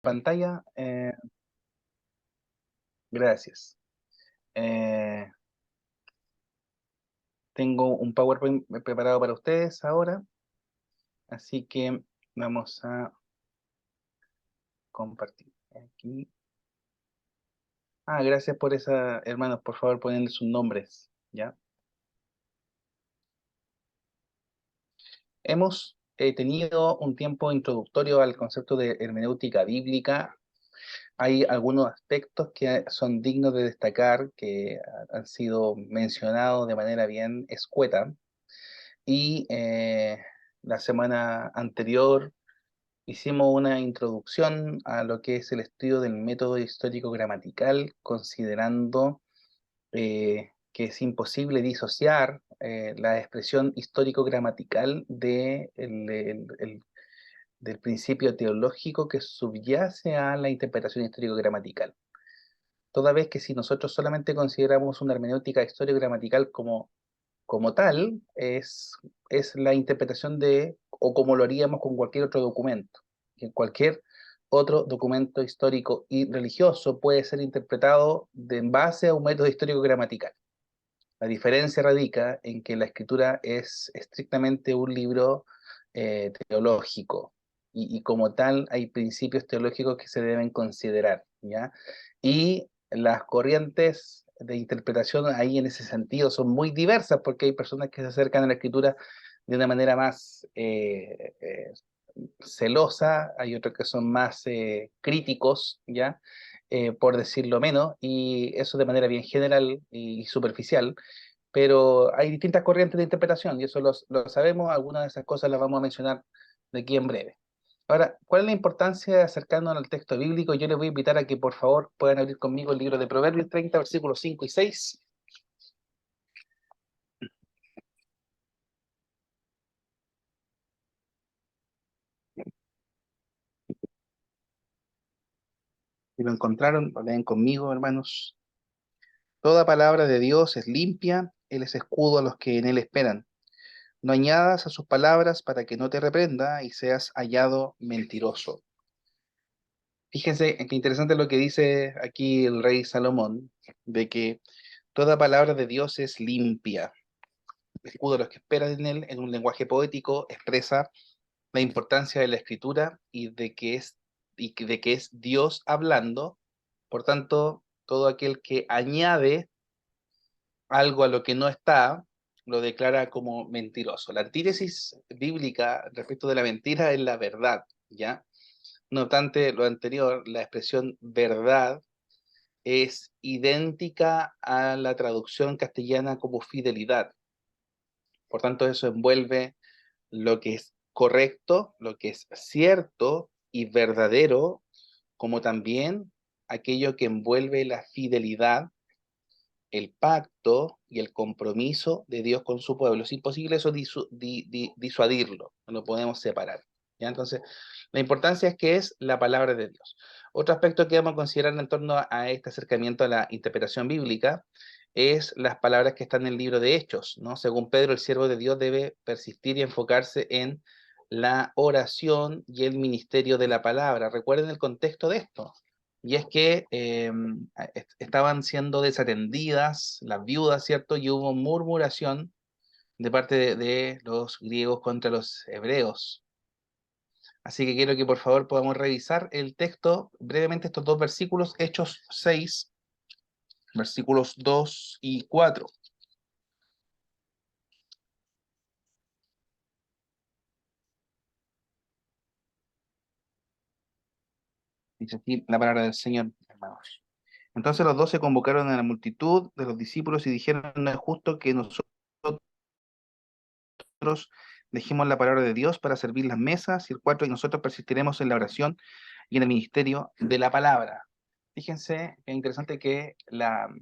Pantalla. Gracias. Eh, Tengo un PowerPoint preparado para ustedes ahora, así que vamos a compartir aquí. Gracias por esa, hermanos, por favor, ponerle sus nombres, ¿ya? Hemos tenido un tiempo introductorio al concepto de hermenéutica bíblica. Hay algunos aspectos que son dignos de destacar, que han sido mencionados de manera bien escueta. Y la semana anterior hicimos una introducción a lo que es el estudio del método histórico gramatical, considerando que es imposible disociar la expresión histórico gramatical del principio teológico que subyace a la interpretación histórico gramatical. Toda vez que si nosotros solamente consideramos una hermenéutica histórico gramatical como tal, es la interpretación o como lo haríamos con cualquier otro documento. Que cualquier otro documento histórico y religioso puede ser interpretado en base a un método histórico gramatical. La diferencia radica en que la escritura es estrictamente un libro teológico, y como tal hay principios teológicos que se deben considerar, ¿ya? Y las corrientes de interpretación ahí en ese sentido son muy diversas, porque hay personas que se acercan a la escritura de una manera más celosa, hay otros que son más críticos, ¿ya? Por decirlo menos, y eso de manera bien general y superficial, pero hay distintas corrientes de interpretación y eso lo sabemos. Algunas de esas cosas las vamos a mencionar de aquí en breve. Ahora, ¿cuál es la importancia de acercarnos al texto bíblico? Yo les voy a invitar a que por favor puedan abrir conmigo el libro de Proverbios 30, versículos 5 y 6. Si lo encontraron, lo leen conmigo, hermanos. Toda palabra de Dios es limpia, Él es escudo a los que en Él esperan. No añadas a sus palabras para que no te reprenda y seas hallado mentiroso. Fíjense qué interesante lo que dice aquí el rey Salomón, de que toda palabra de Dios es limpia. El escudo de los que esperan en él, en un lenguaje poético, expresa la importancia de la escritura de que es Dios hablando. Por tanto, todo aquel que añade algo a lo que no está, lo declara como mentiroso. La antítesis bíblica respecto de la mentira es la verdad, ¿ya? No obstante lo anterior, la expresión verdad es idéntica a la traducción castellana como fidelidad. Por tanto, eso envuelve lo que es correcto, lo que es cierto y verdadero, como también aquello que envuelve la fidelidad, el pacto y el compromiso de Dios con su pueblo. Es imposible eso disuadirlo, no lo podemos separar, ¿ya? Entonces, la importancia es que es la palabra de Dios. Otro aspecto que vamos a considerar en torno a este acercamiento a la interpretación bíblica es las palabras que están en el libro de Hechos, ¿no? Según Pedro, el siervo de Dios debe persistir y enfocarse en la oración y el ministerio de la palabra. Recuerden el contexto de esto. Y es que estaban siendo desatendidas las viudas, ¿cierto? Y hubo murmuración de parte de los griegos contra los hebreos. Así que quiero que por favor podamos revisar el texto brevemente, estos dos versículos, Hechos 6, versículos 2 y 4. Dice aquí la palabra del Señor, hermanos. Entonces los 12 convocaron a la multitud de los discípulos y dijeron: no es justo que nosotros dejemos la palabra de Dios para servir las mesas. Y el 4, y nosotros persistiremos en la oración y en el ministerio de la palabra. Fíjense, es interesante que la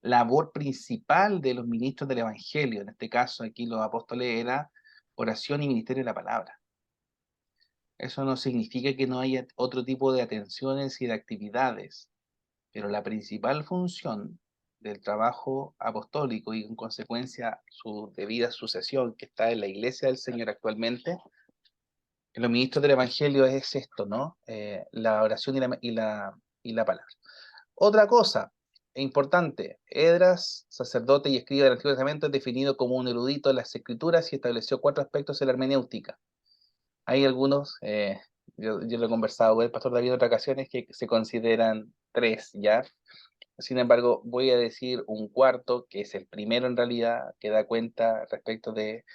labor principal de los ministros del Evangelio, en este caso aquí los apóstoles, era oración y ministerio de la palabra. Eso no significa que no haya otro tipo de atenciones y de actividades, pero la principal función del trabajo apostólico y en consecuencia su debida sucesión que está en la iglesia del Señor actualmente Los ministros del Evangelio es esto, ¿no? La oración y la palabra. Otra cosa importante, Esdras, sacerdote y escriba del Antiguo Testamento, es definido como un erudito de las Escrituras y estableció 4 aspectos de la hermenéutica. Hay algunos, yo lo he conversado con el pastor David en otras ocasiones, que se consideran 3, ¿ya? Sin embargo, voy a decir un cuarto, que es el primero en realidad, que da cuenta respecto de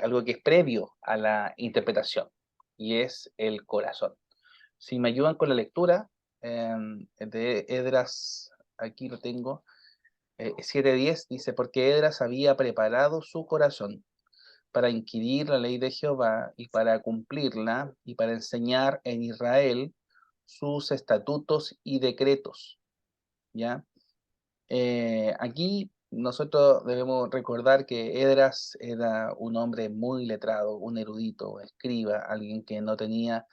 algo que es previo a la interpretación, y es el corazón. Si me ayudan con la lectura de Esdras, aquí lo tengo, 7:10, dice, porque Esdras había preparado su corazón para inquirir la ley de Jehová y para cumplirla y para enseñar en Israel sus estatutos y decretos, ¿ya? Aquí nosotros debemos recordar que Esdras era un hombre muy letrado, un erudito, escriba, alguien que no tenía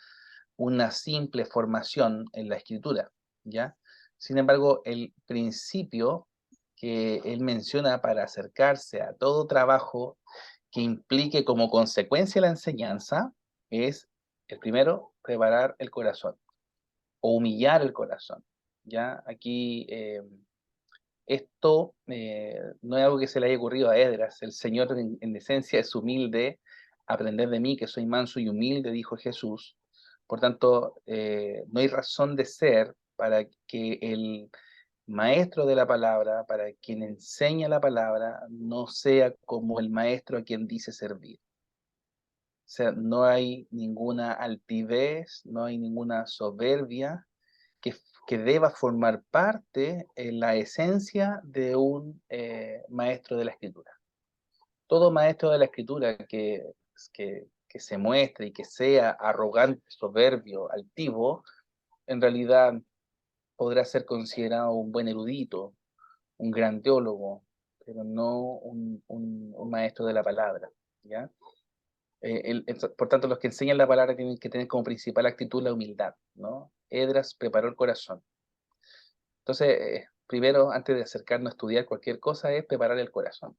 una simple formación en la escritura, ¿ya? Sin embargo, el principio que él menciona para acercarse a todo trabajo que implique como consecuencia la enseñanza es, el primero, preparar el corazón o humillar el corazón, ¿ya? Aquí esto no es algo que se le haya ocurrido a Esdras. El Señor en esencia es humilde. Aprended de mí, que soy manso y humilde, dijo Jesús. Por tanto, no hay razón de ser para que el maestro de la palabra, para quien enseña la palabra, no sea como el maestro a quien dice servir. O sea, no hay ninguna altivez, no hay ninguna soberbia que, que deba formar parte en la esencia de un maestro de la escritura. Todo maestro de la escritura que se muestre y que sea arrogante, soberbio, altivo, en realidad podrá ser considerado un buen erudito, un gran teólogo, pero no un maestro de la palabra, ¿ya? Por tanto, los que enseñan la palabra tienen que tener como principal actitud la humildad, ¿no? Esdras preparó el corazón. Entonces, primero, antes de acercarnos a estudiar cualquier cosa, es preparar el corazón.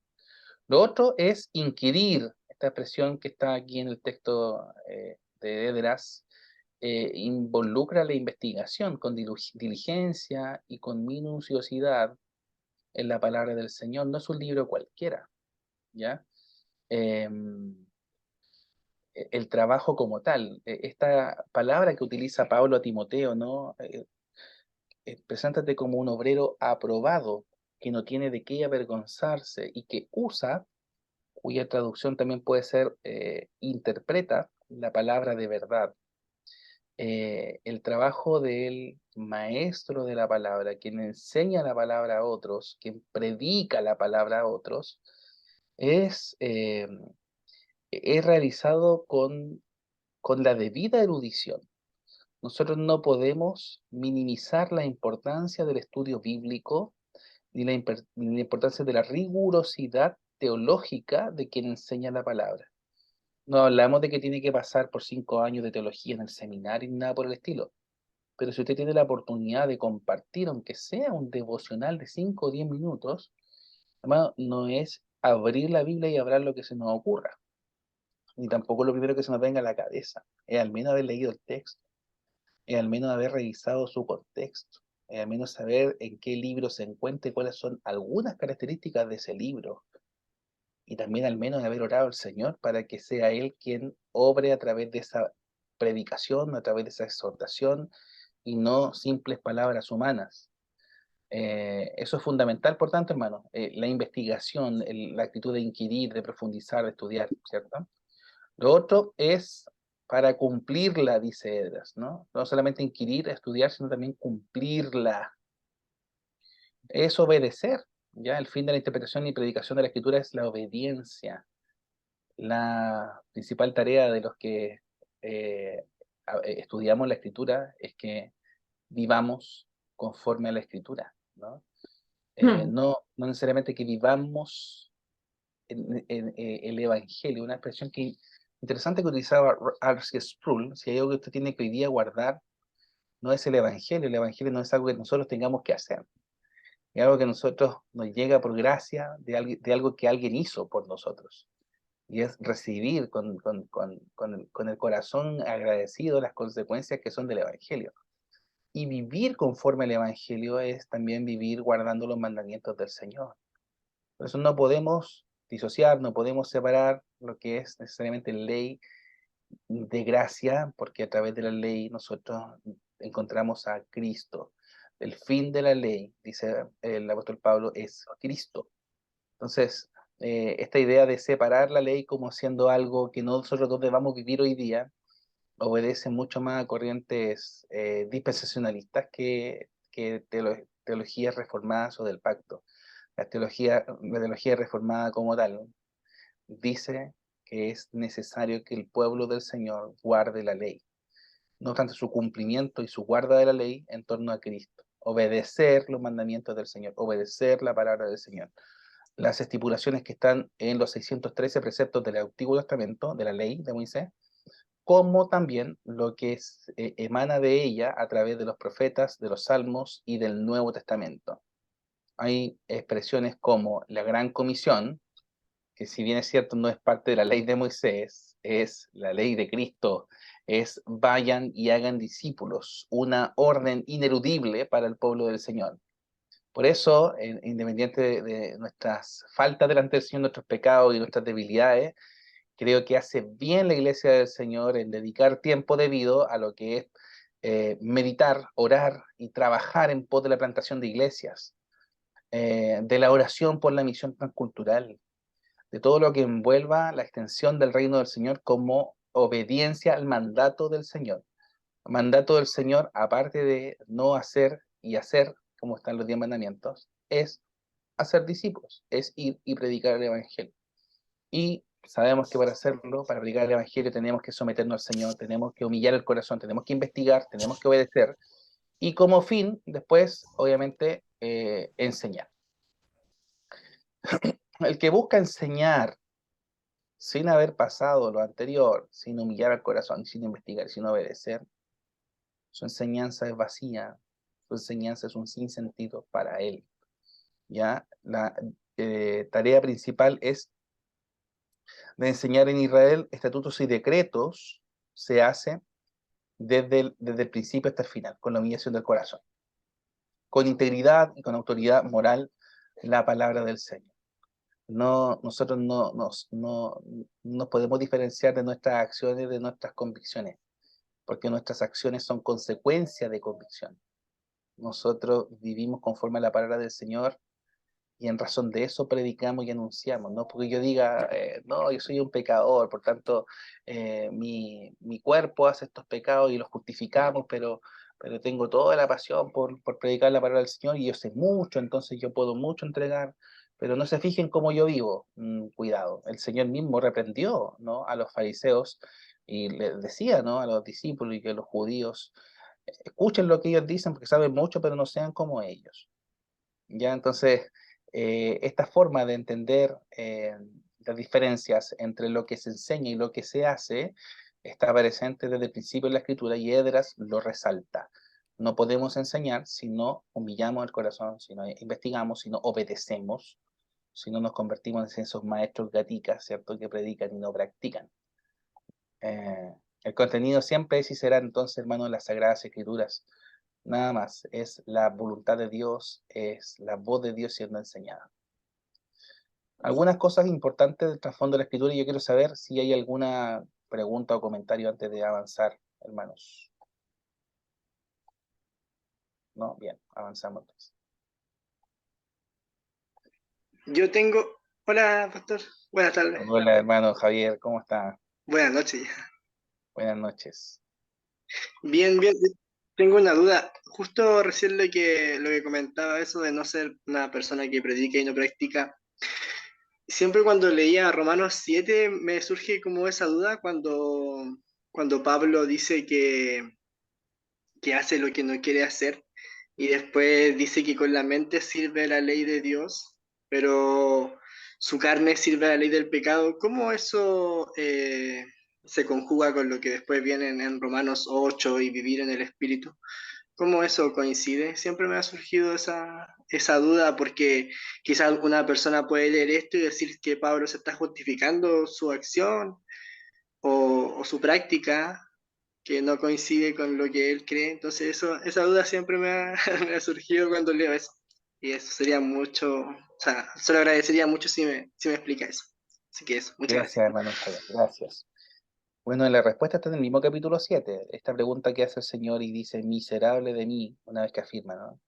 Lo otro es inquirir, esta expresión que está aquí en el texto de Esdras, involucra la investigación con diligencia y con minuciosidad en la palabra del Señor. No es un libro cualquiera, ¿ya? El trabajo como tal, esta palabra que utiliza Pablo a Timoteo, ¿no? Preséntate como un obrero aprobado, que no tiene de qué avergonzarse y que usa, cuya traducción también puede ser interpreta la palabra de verdad. El trabajo del maestro de la palabra, quien enseña la palabra a otros, quien predica la palabra a otros, es, eh, es realizado con la debida erudición. Nosotros no podemos minimizar la importancia del estudio bíblico ni la importancia de la rigurosidad teológica de quien enseña la palabra. No hablamos de que tiene que pasar por 5 años de teología en el seminario ni nada por el estilo, pero si usted tiene la oportunidad de compartir, aunque sea un devocional de 5 o 10 minutos, hermano, no es abrir la Biblia y hablar lo que se nos ocurra, ni tampoco lo primero que se nos venga a la cabeza, es al menos haber leído el texto, al menos haber revisado su contexto, al menos saber en qué libro se encuentra y cuáles son algunas características de ese libro, y también al menos haber orado al Señor para que sea Él quien obre a través de esa predicación, a través de esa exhortación, y no simples palabras humanas. Eso es fundamental, por tanto, hermano, la investigación, la actitud de inquirir, de profundizar, de estudiar, ¿cierto? Lo otro es para cumplirla, dice Edras, ¿no? No solamente inquirir, estudiar, sino también cumplirla. Es obedecer, ¿ya? El fin de la interpretación y predicación de la Escritura es la obediencia. La principal tarea de los que eh, estudiamos la Escritura es que vivamos conforme a la Escritura, ¿no? Hmm. No necesariamente que vivamos el Evangelio, una expresión interesante que utilizaba R.C. Sproul. Si hay algo que usted tiene que hoy día guardar, no es el Evangelio no es algo que nosotros tengamos que hacer, es algo que nosotros nos llega por gracia de algo que alguien hizo por nosotros. y es recibir con el corazón agradecido las consecuencias que son del Evangelio. Y vivir conforme al Evangelio es también vivir guardando los mandamientos del Señor. Por eso no podemos disociar, no podemos separar lo que es necesariamente ley de gracia, porque a través de la ley nosotros encontramos a Cristo. El fin de la ley, dice el apóstol Pablo, es Cristo. Entonces, esta idea de separar la ley como siendo algo que nosotros no debamos vivir hoy día, obedece mucho más a corrientes dispensacionalistas que teologías reformadas o del pacto. La teología reformada como tal dice que es necesario que el pueblo del Señor guarde la ley, no obstante su cumplimiento y su guarda de la ley en torno a Cristo, obedecer los mandamientos del Señor, obedecer la palabra del Señor. Las estipulaciones que están en los 613 preceptos del Antiguo Testamento, de la ley de Moisés, como también lo que emana de ella a través de los profetas, de los salmos y del Nuevo Testamento. Hay expresiones como la Gran Comisión, que si bien es cierto no es parte de la ley de Moisés, es la ley de Cristo, es vayan y hagan discípulos, una orden ineludible para el pueblo del Señor. Por eso, independiente de nuestras faltas delante del Señor, nuestros pecados y nuestras debilidades, creo que hace bien la Iglesia del Señor en dedicar tiempo debido a lo que es meditar, orar y trabajar en pos de la plantación de iglesias, de la oración por la misión transcultural, de todo lo que envuelva la extensión del reino del Señor como obediencia al mandato del Señor. Mandato del Señor, aparte de no hacer y hacer, como están los 10 mandamientos, es hacer discípulos, es ir y predicar el Evangelio. Y sabemos que para hacerlo, para predicar el Evangelio, tenemos que someternos al Señor, tenemos que humillar el corazón, tenemos que investigar, tenemos que obedecer. Y como fin, después, obviamente, enseñar. El que busca enseñar sin haber pasado lo anterior, sin humillar al corazón, sin investigar, sin obedecer, su enseñanza es vacía, su enseñanza es un sinsentido para él. ¿Ya? La tarea principal es de enseñar en Israel estatutos y decretos, se hace desde el principio hasta el final, con la humillación del corazón, con integridad y con autoridad moral, la palabra del Señor. No, nosotros no podemos diferenciar de nuestras acciones de nuestras convicciones, porque nuestras acciones son consecuencia de convicción. Nosotros vivimos conforme a la palabra del Señor y en razón de eso predicamos y anunciamos, no porque yo diga, no, yo soy un pecador, por tanto, mi cuerpo hace estos pecados y los justificamos, pero tengo toda la pasión por predicar la palabra del Señor y yo sé mucho, entonces yo puedo mucho entregar, pero no se fijen cómo yo vivo. Cuidado, el Señor mismo reprendió, ¿no?, a los fariseos y les decía, ¿no?, a los discípulos y que los judíos escuchen lo que ellos dicen porque saben mucho, pero no sean como ellos. Ya, entonces, esta forma de entender las diferencias entre lo que se enseña y lo que se hace está presente desde el principio de la escritura y Edras lo resalta. No podemos enseñar si no humillamos el corazón, si no investigamos, si no obedecemos, si no nos convertimos en esos maestros gaticas, ¿cierto?, que predican y no practican. El contenido siempre es y será entonces, hermano, las Sagradas Escrituras. Nada más, es la voluntad de Dios, es la voz de Dios siendo enseñada. Algunas cosas importantes del trasfondo de la escritura y yo quiero saber si hay alguna pregunta o comentario antes de avanzar, hermanos. No, bien, avanzamos entonces. Yo tengo... Hola, pastor. Buenas tardes. Hola, hermano Javier, ¿cómo está? Buenas noches. Buenas noches. Bien, bien. Tengo una duda. Justo recién lo que comentaba, eso de no ser una persona que predica y no practica. Siempre cuando leía Romanos 7 me surge como esa duda cuando Pablo dice que hace lo que no quiere hacer y después dice que con la mente sirve la ley de Dios, pero su carne sirve a la ley del pecado. ¿Cómo eso se conjuga con lo que después viene en Romanos 8 y vivir en el Espíritu? cómo eso coincide. Siempre me ha surgido esa duda porque quizás una persona puede leer esto y decir que Pablo se está justificando su acción o su práctica que no coincide con lo que él cree. Entonces esa duda siempre me ha surgido cuando leo eso. Y eso sería mucho, o sea, se lo agradecería mucho si me explica eso. Así que eso, muchas Gracias, gracias. hermano Fabián, gracias. Bueno, la respuesta está en el mismo capítulo 7. Esta pregunta que hace el Señor y dice, miserable de mí, una vez que afirma, ¿no?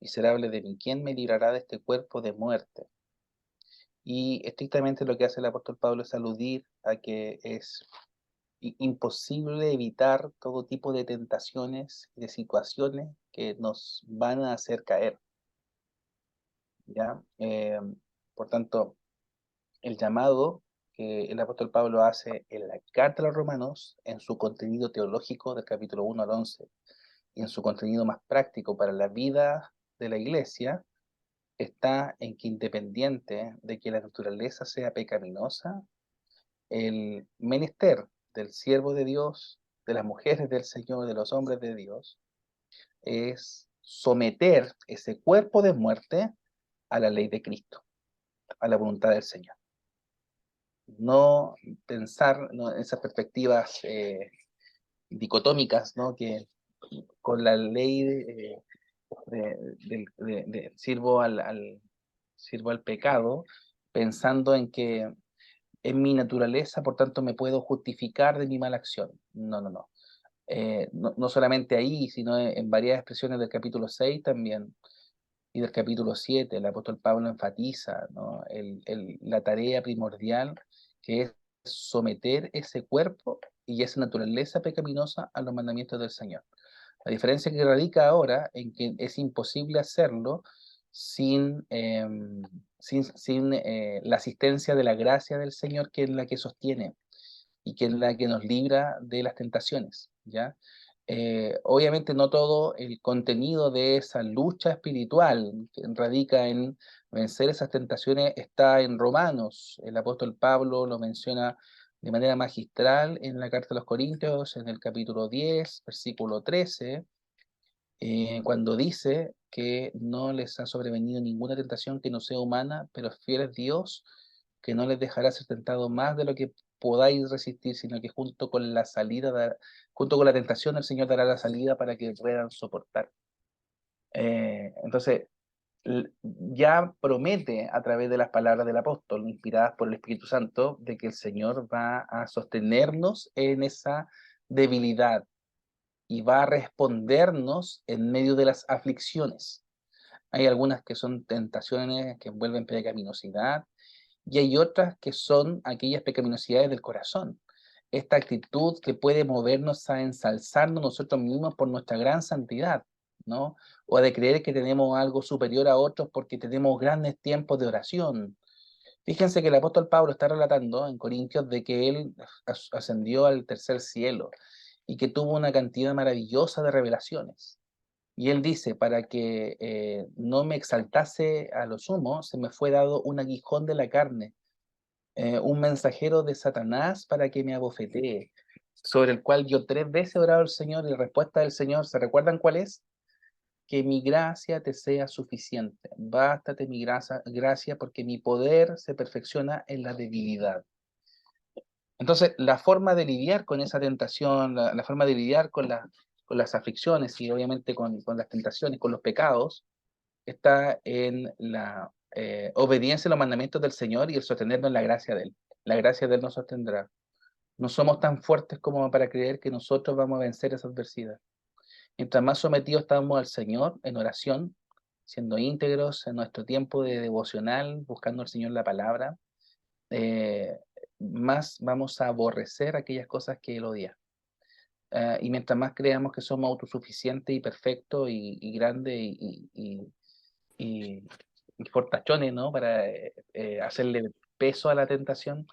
Miserable de mí, ¿quién me librará de este cuerpo de muerte? Y estrictamente lo que hace el apóstol Pablo es aludir a que es imposible evitar todo tipo de tentaciones y de situaciones que nos van a hacer caer, ¿ya? Por tanto, el llamado que el apóstol Pablo hace en la carta a los romanos, en su contenido teológico del capítulo 1 al 11, y en su contenido más práctico para la vida de la iglesia, está en que independiente de que la naturaleza sea pecaminosa, el menester del siervo de Dios, de las mujeres del Señor, de los hombres de Dios, es someter ese cuerpo de muerte a la ley de Cristo, a la voluntad del Señor. No pensar, ¿no?, en esas perspectivas dicotómicas, ¿no?, que con la ley sirvo al pecado, pensando en que en mi naturaleza, por tanto, me puedo justificar de mi mala acción. No, no, no. No solamente ahí, sino en varias expresiones del capítulo 6 también, y del capítulo 7, el apóstol Pablo enfatiza, ¿no?, la tarea primordial que es someter ese cuerpo y esa naturaleza pecaminosa a los mandamientos del Señor. La diferencia que radica ahora en que es imposible hacerlo sin, la asistencia de la gracia del Señor, que es la que sostiene y que es la que nos libra de las tentaciones, ¿ya? Obviamente no todo el contenido de esa lucha espiritual que radica en vencer esas tentaciones está en Romanos. El apóstol Pablo lo menciona de manera magistral en la carta a los Corintios, en el capítulo 10, versículo 13, cuando dice que no les ha sobrevenido ninguna tentación que no sea humana, pero fiel es Dios, que no les dejará ser tentado más de lo que podáis resistir, sino que junto con la tentación, el Señor dará la salida para que puedan soportar. Entonces, ya promete a través de las palabras del apóstol, inspiradas por el Espíritu Santo, de que el Señor va a sostenernos en esa debilidad y va a respondernos en medio de las aflicciones. Hay algunas que son tentaciones que envuelven pecaminosidad y hay otras que son aquellas pecaminosidades del corazón. Esta actitud que puede movernos a ensalzarnos nosotros mismos por nuestra gran santidad, ¿no? O de creer que tenemos algo superior a otros porque tenemos grandes tiempos de oración. Fíjense que el apóstol Pablo está relatando en Corintios de que él ascendió al tercer cielo y que tuvo una cantidad maravillosa de revelaciones. Y él dice, para que no me exaltase a lo sumo, se me fue dado un aguijón de la carne, un mensajero de Satanás para que me abofetee, sobre el cual yo 3 veces he orado al Señor y la respuesta del Señor, ¿se recuerdan cuál es? Que mi gracia te sea suficiente. Bástate mi gracia porque mi poder se perfecciona en la debilidad. Entonces, la forma de lidiar con esa tentación, la forma de lidiar con las aflicciones y obviamente con las tentaciones, con los pecados, está en la obediencia a los mandamientos del Señor y el sostenernos en la gracia de Él. La gracia de Él nos sostendrá. No somos tan fuertes como para creer que nosotros vamos a vencer esa adversidad. Mientras más sometidos estamos al Señor en oración, siendo íntegros en nuestro tiempo de devocional, buscando al Señor la palabra, eh, más vamos a aborrecer aquellas cosas que Él odia. Y mientras más creamos que somos autosuficientes y perfectos y grandes y, y fortachones, ¿no?, para hacerle peso a la tentación,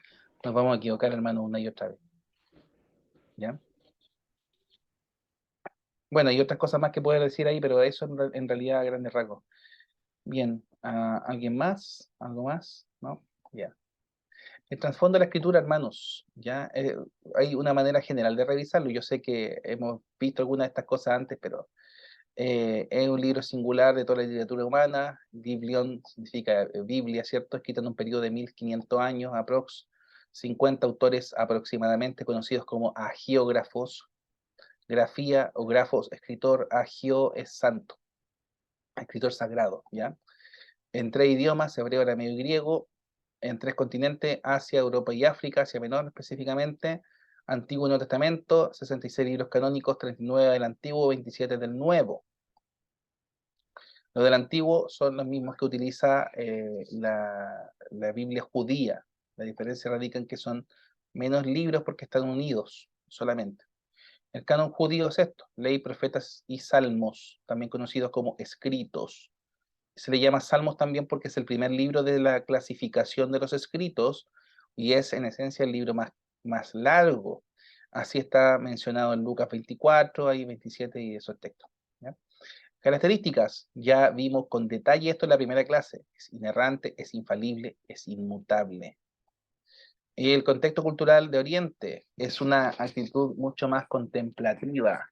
nos vamos a equivocar, hermano, una y otra vez. ¿Ya? Bueno, hay otras cosas más que puedo decir ahí, pero eso en realidad a grandes rasgos. Bien, ¿alguien más? ¿Algo más? ¿No? Ya. El trasfondo de la escritura, hermanos, ya hay una manera general de revisarlo. Yo sé que hemos visto algunas de estas cosas antes, pero Es un libro singular de toda la literatura humana. Biblion significa Biblia, ¿cierto? Escrita en un periodo de 1500 años, aprox. 50 autores aproximadamente, conocidos como agiógrafos. Grafía o grafos, escritor, agio es santo, escritor sagrado, ¿ya? En 3 idiomas, hebreo, arameo y griego, en 3 continentes, Asia, Europa y África, Asia Menor específicamente, Antiguo y Nuevo Testamento, 66 libros canónicos, 39 del Antiguo, 27 del Nuevo. Los del Antiguo son los mismos que utiliza la Biblia judía. La diferencia radica en que son menos libros porque están unidos solamente. El canon judío es esto: ley, profetas y salmos, también conocidos como escritos. Se le llama salmos también porque es el primer libro de la clasificación de los escritos y es en esencia el libro más largo. Así está mencionado en Lucas 24, hay 27 y esos textos, ¿ya? Características, ya vimos con detalle esto en la primera clase: es inerrante, es infalible, es inmutable. Y el contexto cultural de Oriente es una actitud mucho más contemplativa.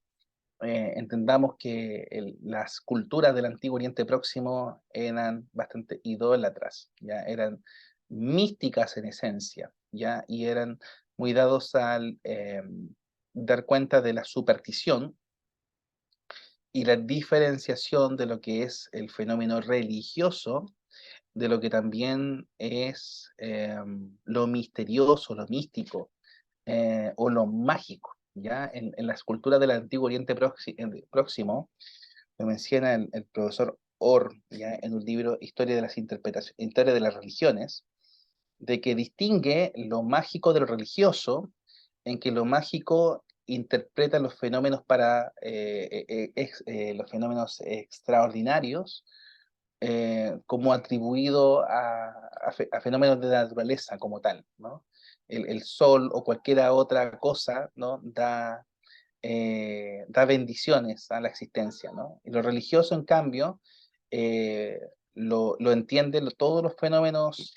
Entendamos que las culturas del antiguo Oriente Próximo eran bastante idólatras, ya eran místicas en esencia, ya, y eran muy dados al dar cuenta de la superstición y la diferenciación de lo que es el fenómeno religioso, de lo que también es lo misterioso, lo místico, o lo mágico, ¿ya? En las culturas del Antiguo Oriente Próximo, lo menciona el profesor Orr, ¿ya? En un libro Historia de las Historia de las Religiones, de que distingue lo mágico de lo religioso, en que lo mágico interpreta los fenómenos los fenómenos extraordinarios, como atribuido a fenómenos de la naturaleza como tal, ¿no? El sol o cualquier otra cosa, ¿no? Da bendiciones a la existencia, ¿no? Y lo religioso, en cambio, eh, lo entiende todos los fenómenos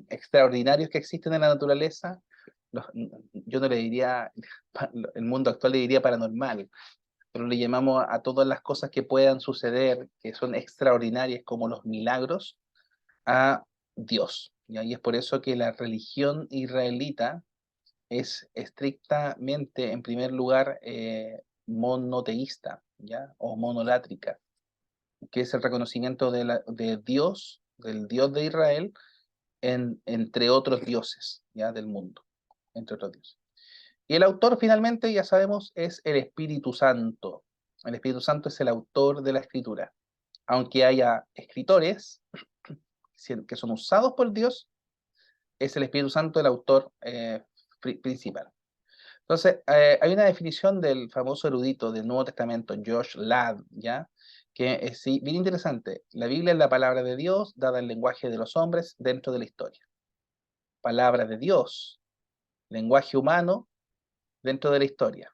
extraordinarios que existen en la naturaleza. Yo no le diría, el mundo actual le diría paranormal, pero le llamamos a todas las cosas que puedan suceder, que son extraordinarias, como los milagros, a Dios. ¿Ya? Y es por eso que la religión israelita es estrictamente, en primer lugar, monoteísta, ¿ya? O monolátrica, que es el reconocimiento de Dios, del Dios de Israel, entre otros dioses, ¿ya? Del mundo, entre otros dioses. Y el autor, finalmente, ya sabemos, es el Espíritu Santo. El Espíritu Santo es el autor de la escritura. Aunque haya escritores que son usados por Dios, es el Espíritu Santo el autor principal. Entonces, hay una definición del famoso erudito del Nuevo Testamento, Josh Ladd, ¿ya? Que es sí, bien interesante. La Biblia es la palabra de Dios dada en lenguaje de los hombres dentro de la historia. Palabra de Dios, lenguaje humano dentro de la historia.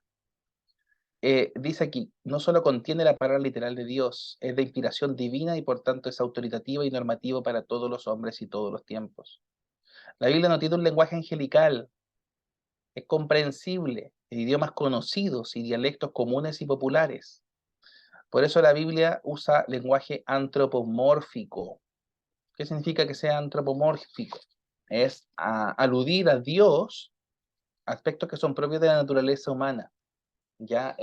Dice aquí, no solo contiene la palabra literal de Dios, es de inspiración divina y por tanto es autoritativa y normativa para todos los hombres y todos los tiempos. La Biblia no tiene un lenguaje angelical, es comprensible en idiomas conocidos y dialectos comunes y populares. Por eso la Biblia usa lenguaje antropomórfico. ¿Qué significa que sea antropomórfico? Es aludir a Dios, aspectos que son propios de la naturaleza humana. Ya,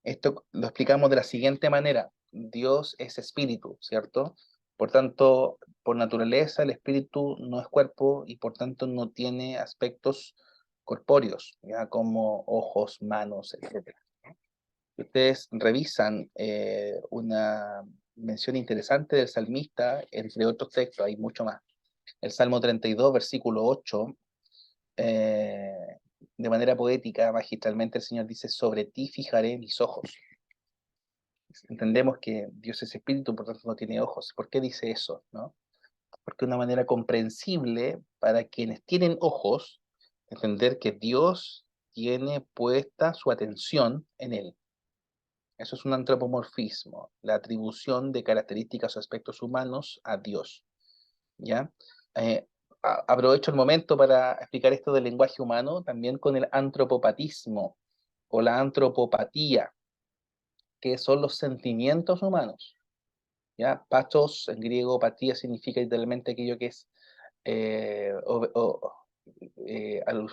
esto lo explicamos de la siguiente manera: Dios es espíritu, ¿cierto? Por tanto, por naturaleza, el espíritu no es cuerpo y por tanto no tiene aspectos corpóreos, ya como ojos, manos, etcétera. Si ustedes revisan una mención interesante del salmista, entre otros textos, hay mucho más. El Salmo 32, versículo 8, eh, de manera poética, magistralmente, el Señor dice: sobre ti fijaré mis ojos. Entendemos que Dios es espíritu, por tanto no tiene ojos. ¿Por qué dice eso? ¿No? Porque es una manera comprensible para quienes tienen ojos entender que Dios tiene puesta su atención en él. Eso es un antropomorfismo, la atribución de características o aspectos humanos a Dios, ¿ya? Aprovecho el momento para explicar esto del lenguaje humano también con el antropopatismo o la antropopatía. que son los sentimientos humanos. ¿Ya? Pathos, en griego, patía, significa literalmente aquello que es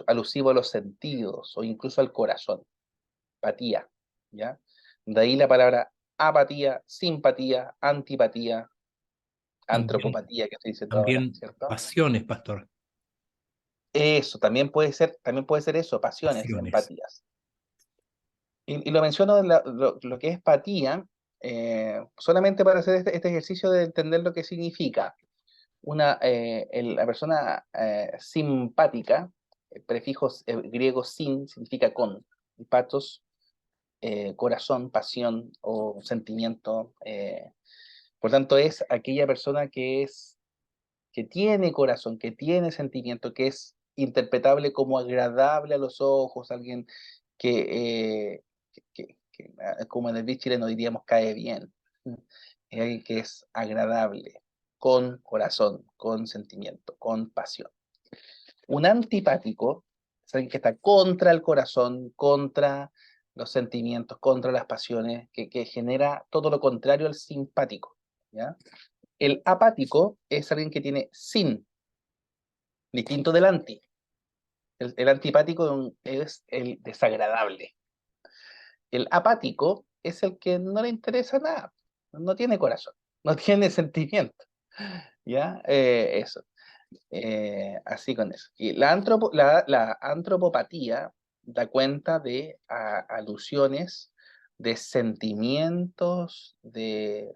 alusivo a los sentidos o incluso al corazón. Patía, ¿ya? De ahí la palabra apatía, simpatía, antipatía, También, antropopatía que estoy diciendo ahora, también ¿cierto? pasiones, pastor. Eso, también puede ser eso, pasiones, Pasiones. empatías. Y lo menciono lo que es patía, solamente para hacer este ejercicio de entender lo que significa. La persona simpática, el prefijo griego sin significa con, y patos, corazón, pasión o sentimiento. Por tanto, es aquella persona que tiene corazón, que tiene sentimiento, que es interpretable como agradable a los ojos, alguien que, como en el beat chileno diríamos, cae bien. Es alguien que es agradable, con corazón, con sentimiento, con pasión. Un antipático es alguien que está contra el corazón, contra los sentimientos, contra las pasiones, que genera todo lo contrario al simpático, ¿ya? El apático es alguien que tiene sin, distinto del anti. El antipático es el desagradable. El apático es el que no le interesa nada, no tiene corazón, no tiene sentimiento. ¿Ya? Eso. Así con eso. Y la antropopatía da cuenta de alusiones, de sentimientos, de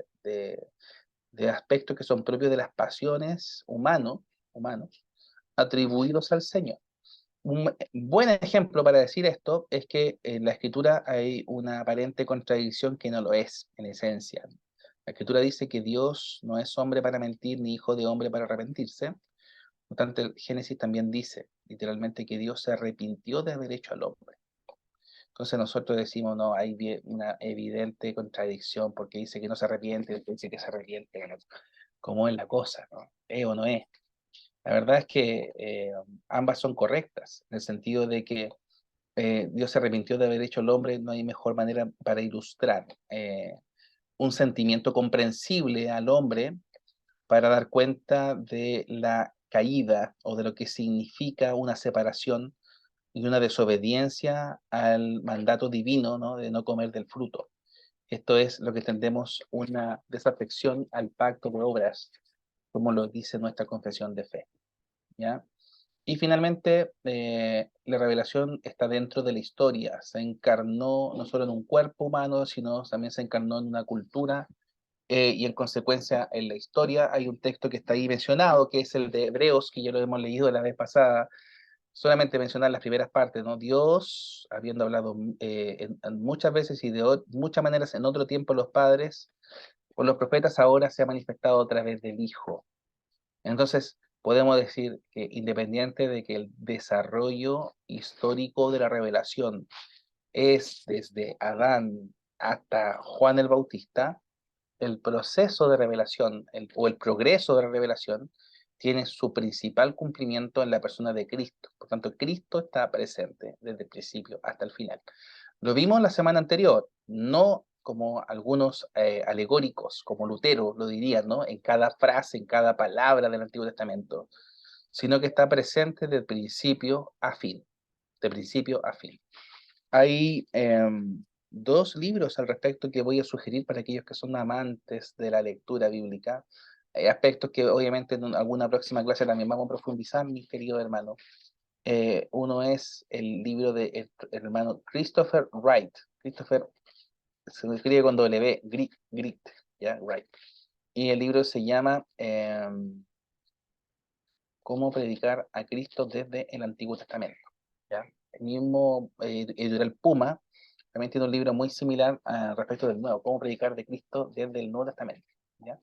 aspectos que son propios de las pasiones humanos, atribuidos al Señor. Un buen ejemplo para decir esto es que en la escritura hay una aparente contradicción que no lo es, en esencia. La escritura dice que Dios no es hombre para mentir, ni hijo de hombre para arrepentirse. Por tanto, el Génesis también dice, literalmente, que Dios se arrepintió de haber hecho al hombre. Entonces nosotros decimos, no, hay una evidente contradicción, porque dice que no se arrepiente, dice que se arrepiente, ¿no? ¿Cómo es la cosa, no? ¿Es o no es? La verdad es que ambas son correctas, en el sentido de que Dios se arrepintió de haber hecho al hombre, no hay mejor manera para ilustrar un sentimiento comprensible al hombre para dar cuenta de la caída o de lo que significa una separación y una desobediencia al mandato divino, ¿no? De no comer del fruto. Esto es lo que entendemos una desafección al pacto de obras, como lo dice nuestra confesión de fe, ¿ya? Y finalmente, la revelación está dentro de la historia. Se encarnó no solo en un cuerpo humano, sino también se encarnó en una cultura y en consecuencia en la historia. Hay un texto que está ahí mencionado, que es el de Hebreos, que ya lo hemos leído la vez pasada. Solamente mencionar las primeras partes, ¿no? Dios, habiendo hablado en muchas veces y de muchas maneras en otro tiempo los padres, por los profetas ahora se ha manifestado a través del Hijo. Entonces, podemos decir que independiente de que el desarrollo histórico de la revelación es desde Adán hasta Juan el Bautista, el proceso de revelación o el progreso de la revelación tiene su principal cumplimiento en la persona de Cristo. Por tanto, Cristo está presente desde el principio hasta el final. Lo vimos la semana anterior, no como algunos alegóricos, como Lutero lo dirían, ¿no? En cada frase, en cada palabra del Antiguo Testamento, sino que está presente de principio a fin, de principio a fin. Hay dos libros al respecto que voy a sugerir para aquellos que son amantes de la lectura bíblica. Hay aspectos que obviamente en alguna próxima clase también vamos a profundizar, mis queridos hermanos. Uno es el libro del hermano Christopher Wright. Christopher se escribe con W, Grit, ¿ya? Wright. Y el libro se llama Cómo predicar a Cristo desde el Antiguo Testamento, ¿ya? El mismo editorial Puma también tiene un libro muy similar respecto del Nuevo, Cómo predicar de Cristo desde el Nuevo Testamento, ¿ya?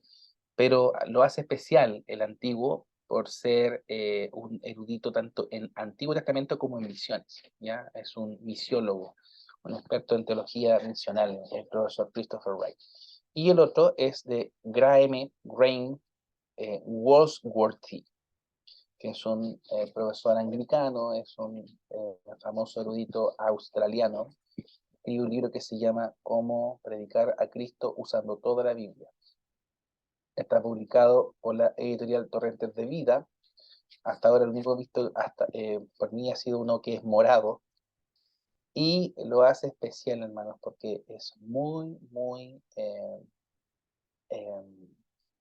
Pero lo hace especial el Antiguo por ser un erudito tanto en Antiguo Testamento como en misiones, ¿ya? Es un misiólogo, un experto en teología misional, el profesor Christopher Wright. Y el otro es de Graeme Wordsworthy, que es un profesor anglicano, es un famoso erudito australiano, escribe un libro que se llama Cómo predicar a Cristo usando toda la Biblia. Está publicado por la editorial Torrentes de Vida. Hasta ahora el único visto por mí ha sido uno que es morado, y lo hace especial, hermanos, porque es muy, muy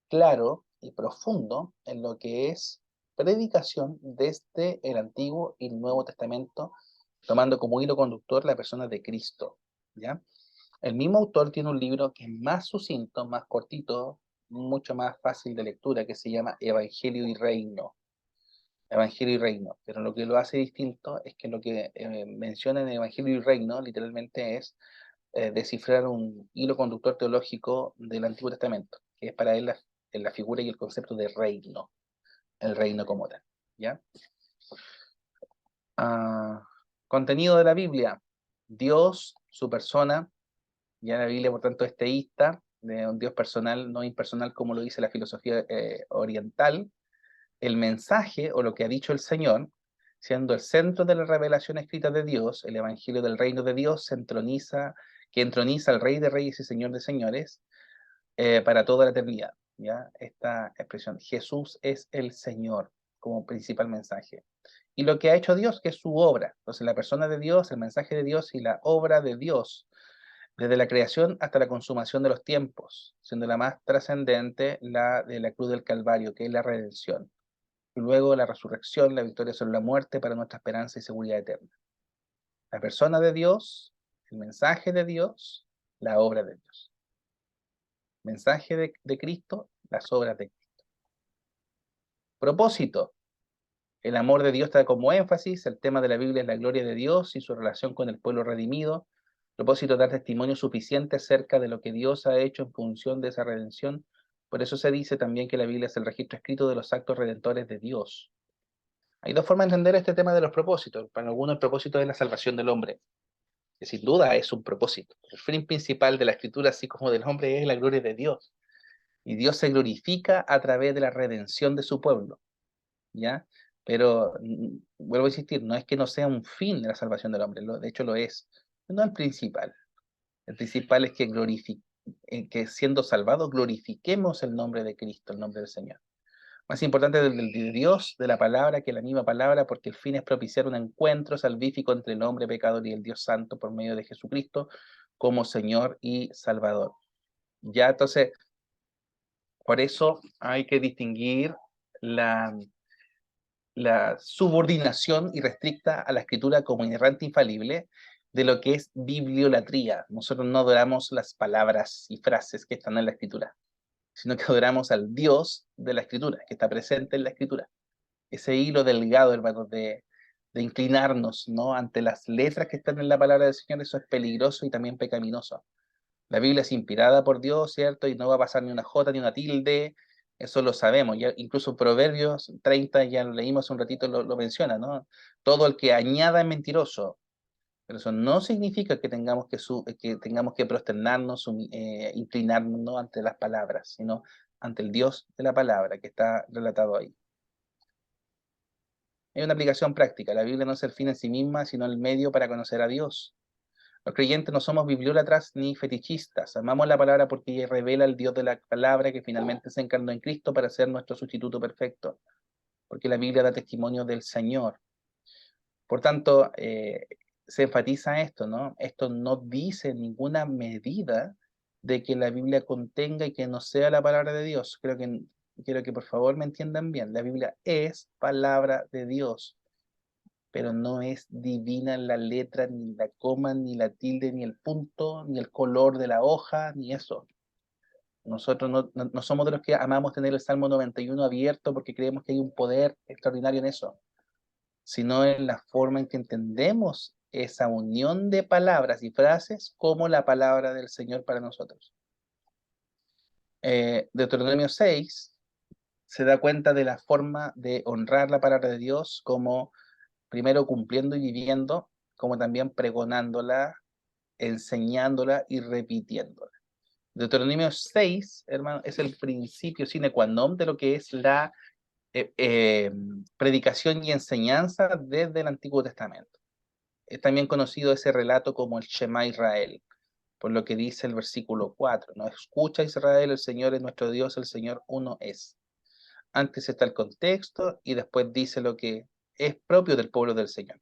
claro y profundo en lo que es predicación desde el Antiguo y el Nuevo Testamento, tomando como hilo conductor la persona de Cristo, ¿ya? El mismo autor tiene un libro que es más sucinto, más cortito, mucho más fácil de lectura, que se llama Evangelio y Reino. Evangelio y Reino. Pero lo que lo hace distinto es que lo que menciona en Evangelio y Reino literalmente es descifrar un hilo conductor teológico del Antiguo Testamento, que es para él la figura y el concepto de reino, el reino como tal, ¿ya? Contenido de la Biblia: Dios, su persona. Ya la Biblia, por tanto, es teísta, de un Dios personal, no impersonal, como lo dice la filosofía oriental. El mensaje, o lo que ha dicho el Señor, siendo el centro de la revelación escrita de Dios. El Evangelio del reino de Dios que entroniza al Rey de Reyes y Señor de Señores para toda la eternidad. ¿Ya? Esta expresión, Jesús es el Señor, como principal mensaje. Y lo que ha hecho Dios, que es su obra. Entonces, la persona de Dios, el mensaje de Dios y la obra de Dios, desde la creación hasta la consumación de los tiempos, siendo la más trascendente la de la cruz del Calvario, que es la redención. Y luego la resurrección, la victoria sobre la muerte para nuestra esperanza y seguridad eterna. La persona de Dios, el mensaje de Dios, la obra de Dios. Mensaje de Cristo, las obras de Cristo. Propósito: el amor de Dios está como énfasis. El tema de la Biblia es la gloria de Dios y su relación con el pueblo redimido. Propósito: dar testimonio suficiente acerca de lo que Dios ha hecho en función de esa redención. Por eso se dice también que la Biblia es el registro escrito de los actos redentores de Dios. Hay dos formas de entender este tema de los propósitos. Para algunos el propósito es la salvación del hombre, que sin duda es un propósito. El fin principal de la escritura, así como del hombre, es la gloria de Dios. Y Dios se glorifica a través de la redención de su pueblo, ¿ya? Pero, vuelvo a insistir, no es que no sea un fin de la salvación del hombre, de hecho lo es. No el principal. El principal es que siendo salvados glorifiquemos el nombre de Cristo, el nombre del Señor. Más importante de Dios, de la palabra, que la misma palabra, porque el fin es propiciar un encuentro salvífico entre el hombre pecador y el Dios Santo por medio de Jesucristo como Señor y Salvador. Ya, entonces, por eso hay que distinguir la, la subordinación irrestricta a la escritura como inerrante infalible de lo que es bibliolatría. Nosotros no adoramos las palabras y frases que están en la escritura, sino que adoramos al Dios de la escritura, que está presente en la escritura. Ese hilo delgado, hermanos, de inclinarnos, ¿no?, ante las letras que están en la palabra del Señor. Eso es peligroso y también pecaminoso. La Biblia es inspirada por Dios, ¿cierto? Y no va a pasar ni una jota ni una tilde, eso lo sabemos. Ya, incluso Proverbios 30, ya lo leímos hace un ratito, lo menciona, ¿no? Todo el que añada es mentiroso. Pero eso no significa que tengamos que prosternarnos, inclinarnos, ¿no?, ante las palabras, sino ante el Dios de la palabra que está relatado ahí. Hay una aplicación práctica. La Biblia no es el fin en sí misma, sino el medio para conocer a Dios. Los creyentes no somos bibliólatras ni fetichistas. Amamos la palabra porque ella revela al Dios de la palabra, que finalmente se encarnó en Cristo para ser nuestro sustituto perfecto. Porque la Biblia da testimonio del Señor. Por tanto, se enfatiza esto, ¿no? Esto no dice en ninguna medida de que la Biblia contenga y que no sea la palabra de Dios. Quiero que por favor me entiendan bien. La Biblia es palabra de Dios, pero no es divina en la letra, ni la coma, ni la tilde, ni el punto, ni el color de la hoja, ni eso. Nosotros no somos de los que amamos tener el Salmo 91 abierto porque creemos que hay un poder extraordinario en eso, sino en la forma en que entendemos esa unión de palabras y frases como la palabra del Señor para nosotros. Deuteronomio 6 se da cuenta de la forma de honrar la palabra de Dios, como primero cumpliendo y viviendo, como también pregonándola, enseñándola y repitiéndola. Deuteronomio 6, hermano, es el principio sine qua non de lo que es la predicación y enseñanza desde el Antiguo Testamento. Es también conocido ese relato como el Shema Israel, por lo que dice el versículo 4, ¿no? Escucha Israel, el Señor es nuestro Dios, el Señor uno es. Antes está el contexto y después dice lo que es propio del pueblo del Señor.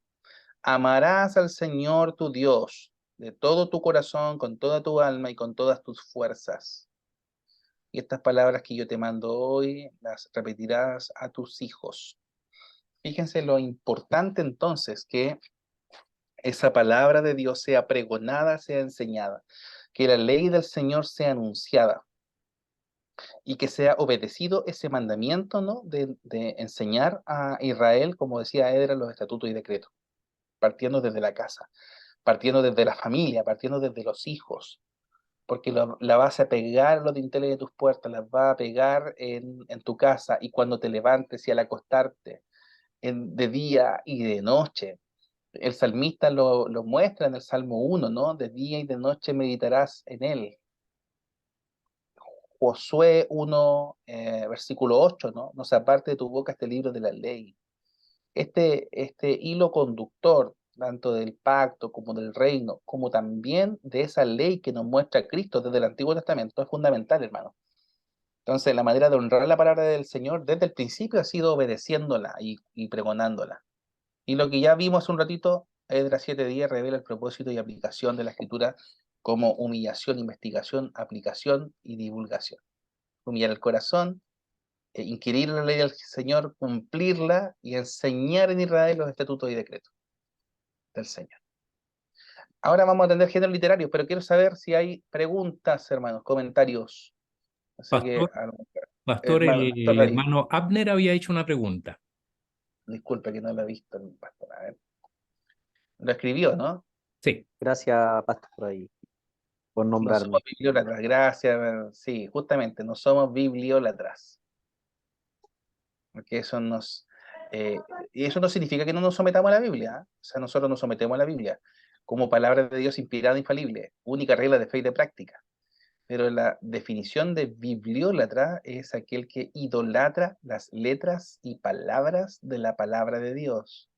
Amarás al Señor tu Dios de todo tu corazón, con toda tu alma y con todas tus fuerzas. Y estas palabras que yo te mando hoy las repetirás a tus hijos. Fíjense lo importante entonces que esa palabra de Dios sea pregonada, sea enseñada, que la ley del Señor sea anunciada y que sea obedecido ese mandamiento, ¿no? De enseñar a Israel, como decía Edra, los estatutos y decretos, partiendo desde la casa, partiendo desde la familia, partiendo desde los hijos, porque la vas a pegar en los dinteles de tus puertas, las vas a pegar en tu casa y cuando te levantes y al acostarte, de día y de noche. El salmista lo muestra en el Salmo 1, ¿no? De día y de noche meditarás en él. Josué 1, versículo 8, ¿no? No se aparte de tu boca este libro de la ley. Este hilo conductor, tanto del pacto como del reino, como también de esa ley que nos muestra Cristo desde el Antiguo Testamento, es fundamental, hermano. Entonces, la manera de honrar la palabra del Señor desde el principio ha sido obedeciéndola y pregonándola. Y lo que ya vimos hace un ratito, Esdras 7:10 revela el propósito y aplicación de la Escritura como humillación, investigación, aplicación y divulgación. Humillar el corazón, inquirir la ley del Señor, cumplirla y enseñar en Israel los estatutos y decretos del Señor. Ahora vamos a atender géneros literarios, pero quiero saber si hay preguntas, hermanos, comentarios. Así que, Pastor, pastor, Pastor el David, hermano Abner había hecho una pregunta. disculpe que no lo he visto, pastor. A ver. Lo escribió, ¿no? Sí, Gracias, Pastor, por ahí, por No somos nombrarme. bibliólatras, gracias. Sí, justamente, no somos bibliólatras. Porque y eso no significa que no nos sometamos a la Biblia, ¿eh? O sea, nosotros nos sometemos a la Biblia como palabra de Dios inspirada, infalible, única regla de fe y de práctica. Pero la definición de bibliólatra es aquel que idolatra las letras y palabras de la palabra de Dios.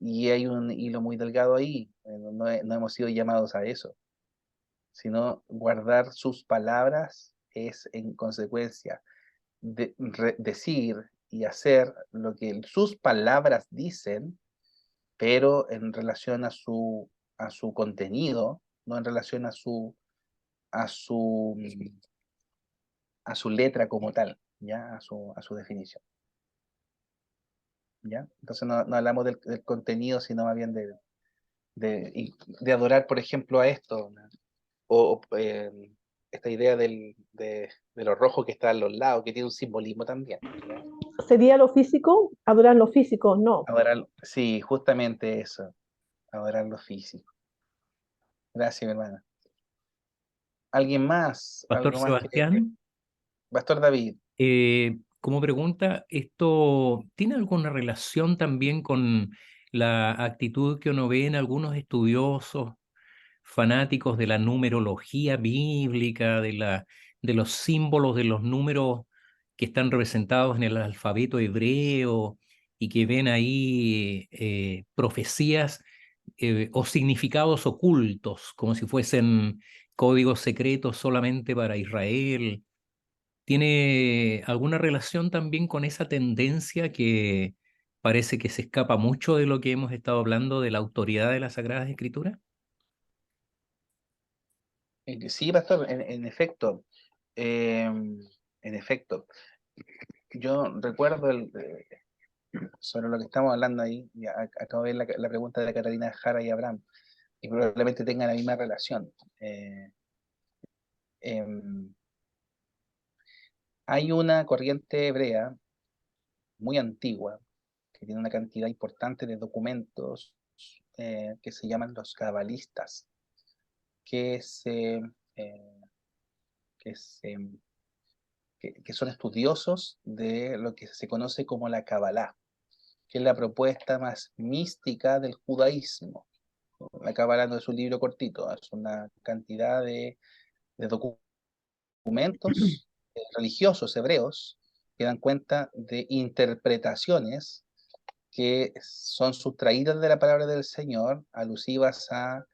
Y hay un hilo muy delgado ahí, no hemos sido llamados a eso, sino guardar sus palabras es en consecuencia decir y hacer lo que sus palabras dicen, pero en relación a su contenido, no en relación a su, a su letra como tal, ¿ya? A su definición, ¿ya? Entonces no hablamos del contenido, sino más bien de adorar, por ejemplo, a esto, ¿no? O esta idea de lo rojo que está a los lados, que tiene un simbolismo también, ¿ya? ¿Sería lo físico? Adorar lo físico, no. Adorar, sí, justamente eso, adorar lo físico. Gracias, mi hermana. ¿Alguien más? Pastor ¿Algo más que... Sebastián, Pastor David, como pregunta, ¿esto tiene alguna relación también con la actitud que uno ve en algunos estudiosos fanáticos de la numerología bíblica, de los símbolos, de los números que están representados en el alfabeto hebreo y que ven ahí profecías o significados ocultos, como si fuesen códigos secretos solamente para Israel? ¿Tiene alguna relación también con esa tendencia que parece que se escapa mucho de lo que hemos estado hablando de la autoridad de las Sagradas Escrituras? sí, pastor, en efecto, yo recuerdo sobre lo que estamos hablando ahí, ya acabo de ver la pregunta de Catalina Jara y Abraham, y probablemente tengan la misma relación. Em, Hay una corriente hebrea muy antigua que tiene una cantidad importante de documentos que se llaman los cabalistas, que se, eh, que se que son estudiosos de lo que se conoce como la Kabbalah, que es la propuesta más mística del judaísmo. La Kabbalah no es un libro cortito, es una cantidad de documentos religiosos hebreos que dan cuenta de interpretaciones que son sustraídas de la palabra del Señor, alusivas a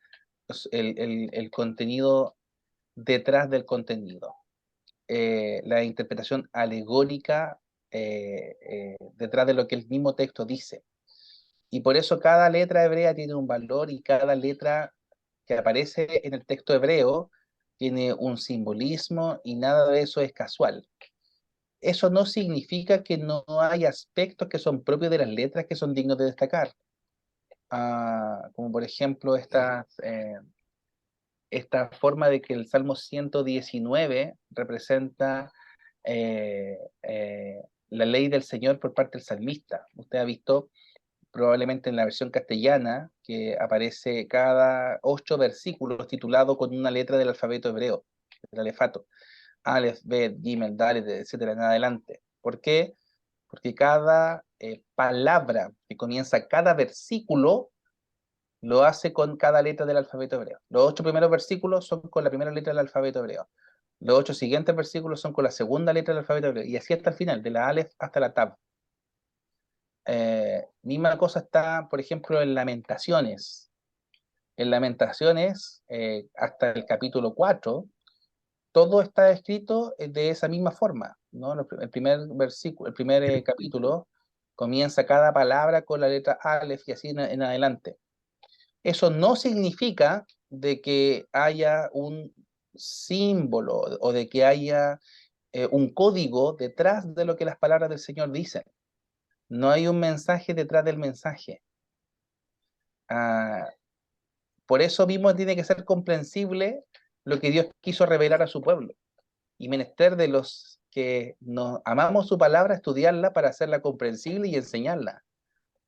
el contenido detrás del contenido. La interpretación alegórica detrás de lo que el mismo texto dice. Y por eso cada letra hebrea tiene un valor y cada letra que aparece en el texto hebreo tiene un simbolismo y nada de eso es casual. Eso no significa que no hay aspectos que son propios de las letras que son dignos de destacar. Como por ejemplo esta forma de que el Salmo 119 representa la ley del Señor por parte del salmista. Usted ha visto probablemente en la versión castellana que aparece cada 8 versículos titulado con una letra del alfabeto hebreo, el alefato. Aleph, Bet, Gimel, Dalet, etcétera, en adelante. ¿Por qué? Porque cada palabra que comienza cada versículo lo hace con cada letra del alfabeto hebreo. Los 8 primeros versículos son con la primera letra del alfabeto hebreo. Los 8 siguientes versículos son con la segunda letra del alfabeto hebreo. Y así hasta el final, de la Aleph hasta la Tab. Misma cosa está, por ejemplo, en Lamentaciones. En Lamentaciones, hasta el capítulo 4, todo está escrito de esa misma forma, ¿no? El primer versículo, el primer capítulo, comienza cada palabra con la letra Aleph y así en adelante. Eso no significa de que haya un símbolo o de que haya un código detrás de lo que las palabras del Señor dicen. No hay un mensaje detrás del mensaje. Por eso mismo tiene que ser comprensible lo que Dios quiso revelar a su pueblo. Y menester de los que nos amamos su palabra, estudiarla para hacerla comprensible y enseñarla.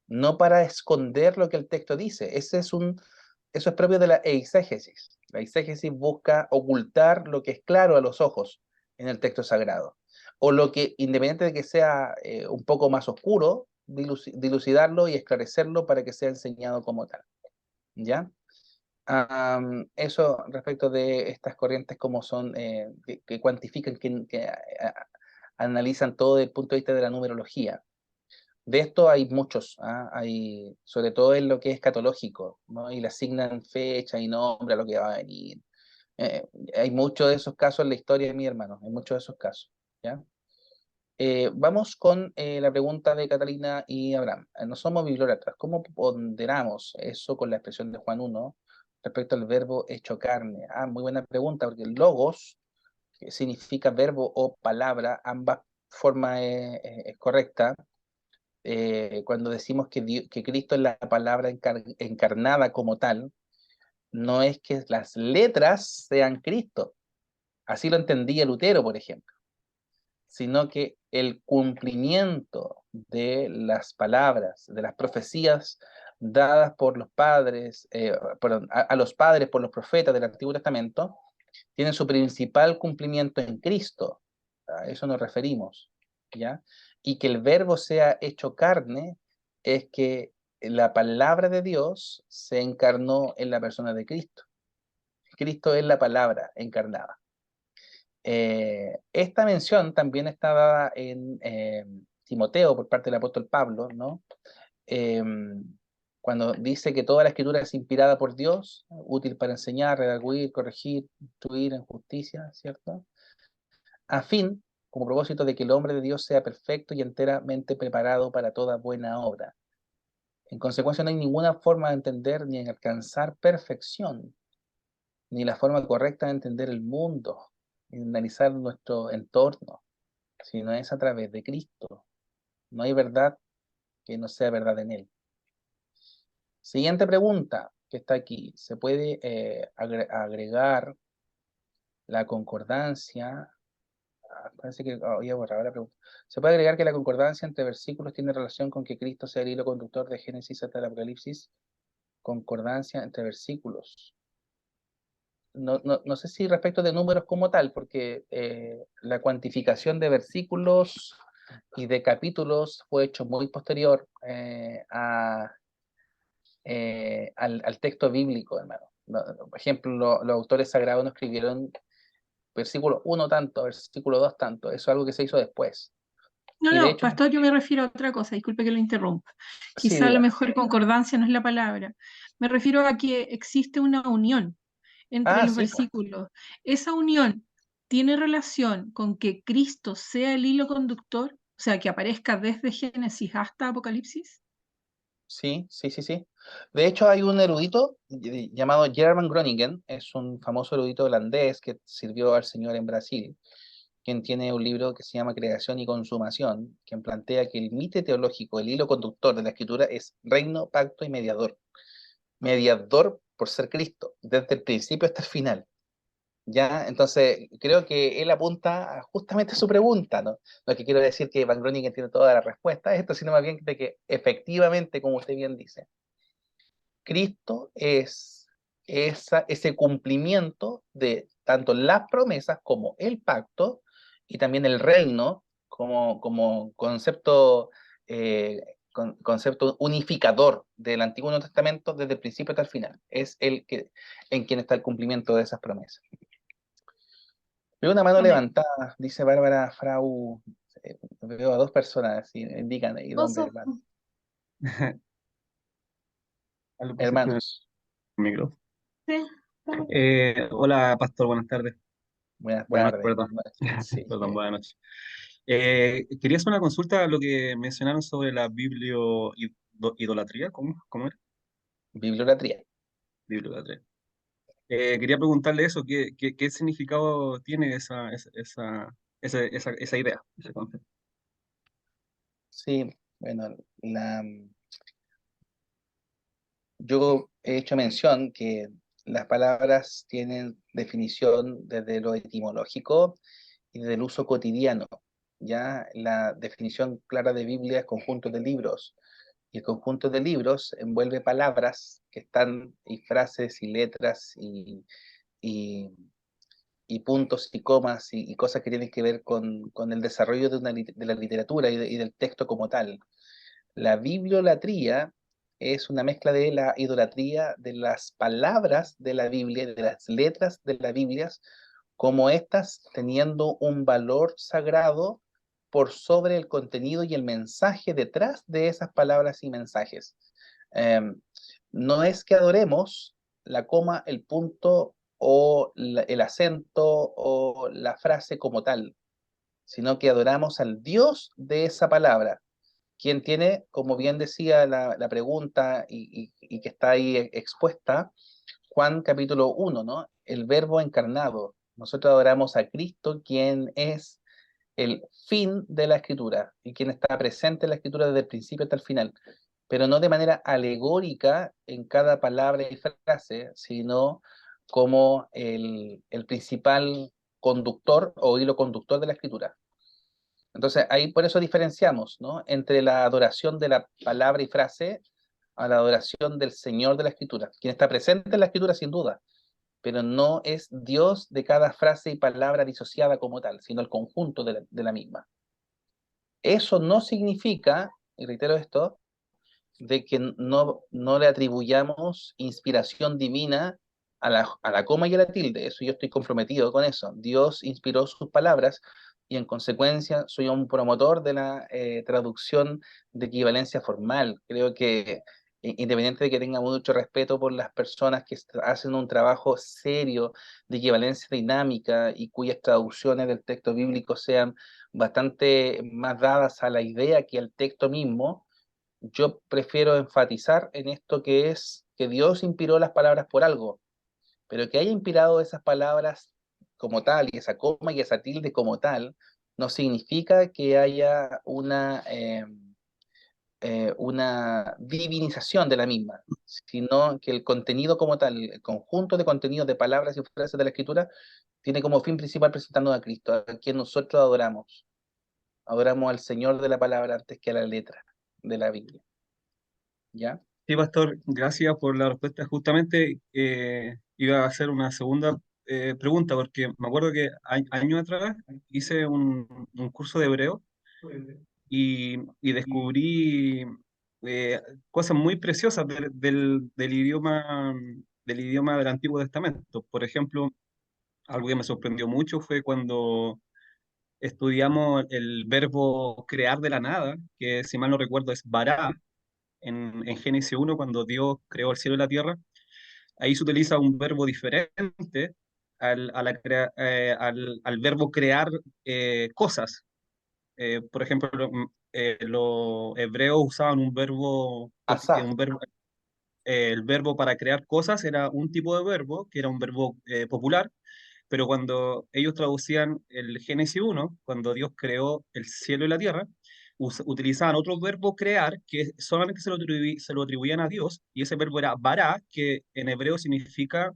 No para esconder lo que el texto dice. Eso es propio de la eisegesis. La eisegesis busca ocultar lo que es claro a los ojos en el texto sagrado. O lo que, independiente de que sea un poco más oscuro, dilucidarlo y esclarecerlo para que sea enseñado como tal. ¿Ya? Eso respecto de estas corrientes como son, que cuantifican, que analizan todo desde el punto de vista de la numerología. De esto hay muchos, hay, sobre todo en lo que es escatológico, ¿no? Y le asignan fecha y nombre a lo que va a venir. Hay muchos de esos casos en la historia de mi hermano, hay muchos de esos casos, ¿ya? Vamos con la pregunta de Catalina y Abraham. No somos bibliólatras. ¿Cómo ponderamos eso con la expresión de Juan 1 respecto al verbo hecho carne? Muy buena pregunta, porque el logos, que significa verbo o palabra, ambas formas es correcta. Cuando decimos que Cristo es la palabra encarnada como tal, no es que las letras sean Cristo. Así lo entendía Lutero, por ejemplo, sino que el cumplimiento de las palabras, de las profecías dadas por los padres, perdón, a los padres por los profetas del Antiguo Testamento, tienen su principal cumplimiento en Cristo. A eso nos referimos, ¿ya? Y que el verbo sea hecho carne es que la palabra de Dios se encarnó en la persona de Cristo. Cristo es la palabra encarnada. Esta mención también está dada en Timoteo por parte del apóstol Pablo, ¿no? Cuando dice que toda la escritura es inspirada por Dios, útil para enseñar, redarguir, corregir, instruir en justicia, ¿cierto? A fin, como propósito de que el hombre de Dios sea perfecto y enteramente preparado para toda buena obra. En consecuencia, no hay ninguna forma de entender ni de alcanzar perfección, ni la forma correcta de entender el mundo, ni de analizar nuestro entorno, sino es a través de Cristo. No hay verdad que no sea verdad en Él. Siguiente pregunta que está aquí. ¿Se puede agregar la concordancia? Parece que voy a borrar la pregunta. ¿Se puede agregar que la concordancia entre versículos tiene relación con que Cristo sea el hilo conductor de Génesis hasta el Apocalipsis? Concordancia entre versículos. No sé si respecto de números como tal, porque la cuantificación de versículos y de capítulos fue hecho muy posterior al texto bíblico, hermano. Por ejemplo, los autores sagrados no escribieron versículo 1 tanto, versículo 2 tanto. Eso es algo que se hizo después. No, Y de no, hecho, pastor, yo me refiero a otra cosa, disculpe que lo interrumpa. sí, Quizá a lo diga. mejor concordancia no es la palabra. Me refiero a que existe una unión entre Ah, los sí, pues. versículos. Esa unión tiene relación con que Cristo sea el hilo conductor, o sea, que aparezca desde Génesis hasta Apocalipsis. Sí, sí, sí, sí. De hecho, hay un erudito llamado German Groningen, es un famoso erudito holandés que sirvió al Señor en Brasil, quien tiene un libro que se llama Creación y Consumación, quien plantea que el mito teológico, el hilo conductor de la escritura es reino, pacto y mediador. Mediador por ser Cristo, desde el principio hasta el final. ¿Ya? Entonces, creo que él apunta justamente a su pregunta, ¿no? No que quiero decir que Van Groningen tiene toda la respuesta a esto, sino más bien de que efectivamente, como usted bien dice, Cristo es ese cumplimiento de tanto las promesas como el pacto y también el reino como concepto, concepto unificador del Antiguo y Nuevo Testamento desde el principio hasta el final. Es el que, en quien está el cumplimiento de esas promesas. Veo una mano Amén. levantada, dice Bárbara Frau. Veo a dos personas, indican ahí, don Oso. hermano. Algo pasa con el Hermanos, micro. Sí. Hola, pastor, buenas tardes. buenas Buenas noches, tardes. perdón. Sí, Perdón, buenas noches. Quería hacer una consulta a lo que mencionaron sobre la biblioidolatría. ¿Cómo era? bibliolatría. Bibliolatría. Quería preguntarle eso, ¿qué significado tiene esa idea, ese concepto? Sí, bueno, yo he hecho mención que las palabras tienen definición desde lo etimológico y desde el uso cotidiano. Ya la definición clara de Biblia es conjunto de libros. Y el conjunto de libros envuelve palabras que están, y frases, y letras, y, y puntos y comas, y cosas que tienen que ver con el desarrollo de la literatura y del texto como tal. La bibliolatría es una mezcla de la idolatría de las palabras de la Biblia, de las letras de las Biblias, como estas teniendo un valor sagrado por sobre el contenido y el mensaje detrás de esas palabras y mensajes. Em, no es que adoremos la coma, el punto o el acento o la frase como tal, sino que adoramos al Dios de esa palabra, quien tiene, como bien decía la pregunta y que está ahí expuesta, Juan capítulo 1, ¿no? El verbo encarnado. Nosotros adoramos a Cristo, quien es el fin de la escritura y quien está presente en la escritura desde el principio hasta el final, pero no de manera alegórica en cada palabra y frase, sino como el principal conductor o hilo conductor de la escritura. Entonces, ahí por eso diferenciamos, ¿no? Entre la adoración de la palabra y frase a la adoración del Señor de la Escritura, quien está presente en la Escritura sin duda, pero no es Dios de cada frase y palabra disociada como tal, sino el conjunto de la misma. Eso no significa, y reitero esto, de que no le atribuyamos inspiración divina a la coma y a la tilde. Eso yo estoy comprometido con eso. Dios inspiró sus palabras y en consecuencia soy un promotor de la traducción de equivalencia formal. Creo que independiente de que tenga mucho respeto por las personas que hacen un trabajo serio de equivalencia dinámica y cuyas traducciones del texto bíblico sean bastante más dadas a la idea que al texto mismo, yo prefiero enfatizar en esto que es que Dios inspiró las palabras por algo, pero que haya inspirado esas palabras como tal, y esa coma y esa tilde como tal, no significa que haya una divinización de la misma, sino que el contenido como tal, el conjunto de contenidos de palabras y frases de la Escritura, tiene como fin principal presentarnos a Cristo, a quien nosotros adoramos. Adoramos al Señor de la palabra antes que a la letra de la Biblia. ¿Ya? Sí, pastor, gracias por la respuesta. Justamente iba a hacer una segunda pregunta, porque me acuerdo que años atrás hice un curso de hebreo y descubrí cosas muy preciosas del idioma del Antiguo Testamento. Por ejemplo, algo que me sorprendió mucho fue cuando estudiamos el verbo crear de la nada, que si mal no recuerdo es bara, en Génesis 1, cuando Dios creó el cielo y la tierra. Ahí se utiliza un verbo diferente al verbo crear cosas. Por ejemplo, los hebreos usaban un verbo, Asá. el verbo para crear cosas era un tipo de verbo, que era un verbo popular, pero cuando ellos traducían el Génesis 1, cuando Dios creó el cielo y la tierra, utilizaban otro verbo crear que solamente se lo atribuían a Dios, y ese verbo era bara, que en hebreo significa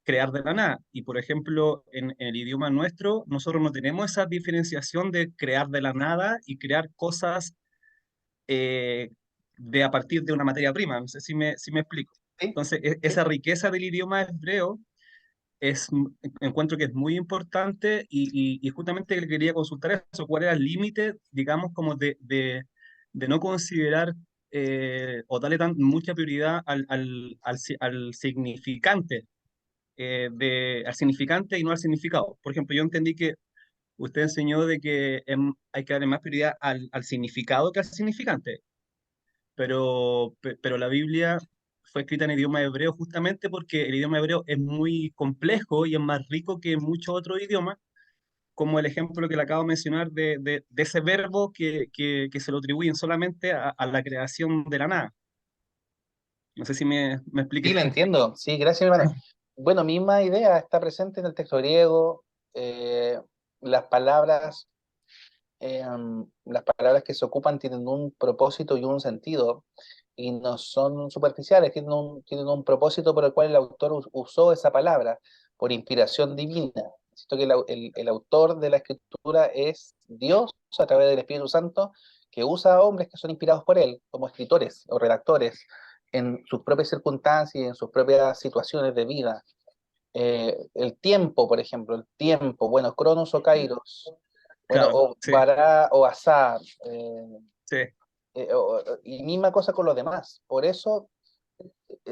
crear de la nada. Y por ejemplo, en el idioma nuestro, nosotros no tenemos esa diferenciación de crear de la nada y crear cosas eh, de a partir de una materia prima. No sé si me explico. ¿Sí? Entonces, ¿Sí? esa riqueza del idioma hebreo es, encuentro que es muy importante y justamente le quería consultar eso, cuál era el límite, digamos, como de no considerar o darle mucha prioridad al significante, al significante y no al significado. Por ejemplo, yo entendí que usted enseñó de que hay que darle más prioridad al significado que al significante, pero la Biblia fue escrita en idioma hebreo justamente porque el idioma hebreo es muy complejo y es más rico que muchos otros idiomas, como el ejemplo que le acabo de mencionar de ese verbo que se lo atribuyen solamente a la creación de la nada. No sé si me expliqué. Sí, lo entiendo. Sí, gracias, hermano. Bueno, misma idea está presente en el texto griego. eh, las palabras, las palabras que se ocupan tienen un propósito y un sentido, y no son superficiales, tienen un propósito por el cual el autor usó esa palabra, por inspiración divina. Siento que el autor de la escritura es Dios a través del Espíritu Santo, que usa a hombres que son inspirados por él, como escritores o redactores, en sus propias circunstancias y en sus propias situaciones de vida. El tiempo, por ejemplo, el tiempo, bueno, Cronos o Kairos, bueno, Claro, o sí, Bará o Azar, sí. y misma cosa con los demás. Por eso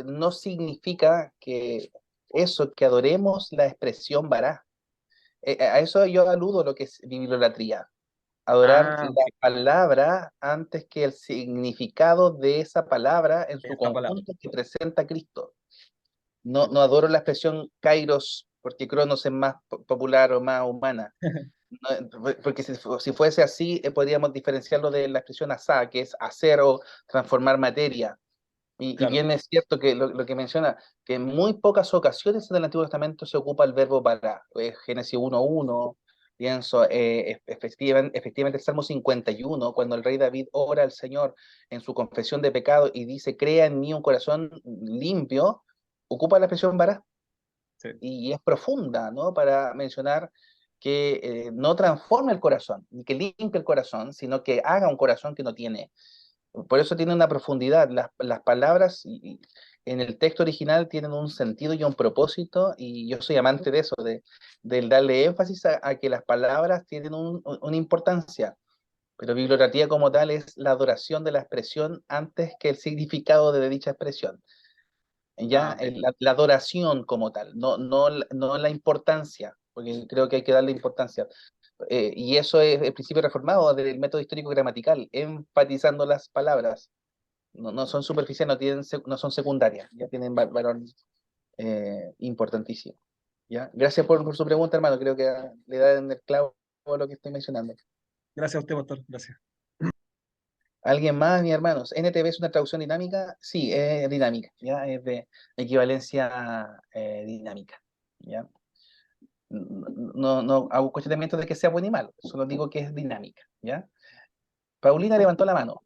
no significa que eso, que adoremos la expresión Bará. A eso yo aludo lo que es bibliolatría. Adorar Ah, la ok, palabra antes que el significado de esa palabra en su esa palabra. conjunto que presenta a Cristo. No, no adoro la expresión Kairos porque Cronos es más popular o más humana. Porque si fuese así, podríamos diferenciarlo de la expresión asá, que es hacer o transformar materia. Y Claro, bien es cierto que lo que menciona, que en muy pocas ocasiones en el Antiguo Testamento se ocupa el verbo para. Génesis 1:1, pienso, efectivamente el Salmo 51, cuando el rey David ora al Señor en su confesión de pecado y dice, crea en mí un corazón limpio, ocupa la expresión para, sí. y es profunda, ¿no? Para mencionar que no transforme el corazón, ni que limpie el corazón, sino que haga un corazón que no tiene. Por eso tiene una profundidad. Las palabras en el texto original tienen un sentido y un propósito, y yo soy amante de eso, del darle énfasis a que las palabras tienen una importancia. Pero bibliografía como tal es la adoración de la expresión antes que el significado de dicha expresión. Ah, Ya, ok. la adoración como tal, no la importancia, porque creo que hay que darle importancia. Y eso es el principio reformado del método histórico gramatical, enfatizando las palabras. No son superficiales, no son secundarias, ya tienen valor importantísimo. ¿Ya? Gracias por su pregunta, hermano. Creo que le da en el clavo a lo que estoy mencionando. Gracias a usted, pastor. Gracias. ¿Alguien más, mis hermanos? ¿NTV es una traducción dinámica? Sí, es dinámica, ¿ya? Es de equivalencia dinámica, ¿ya? No hago cuestionamiento de que sea bueno y malo, solo digo que es dinámica, ¿ya? Paulina levantó la mano.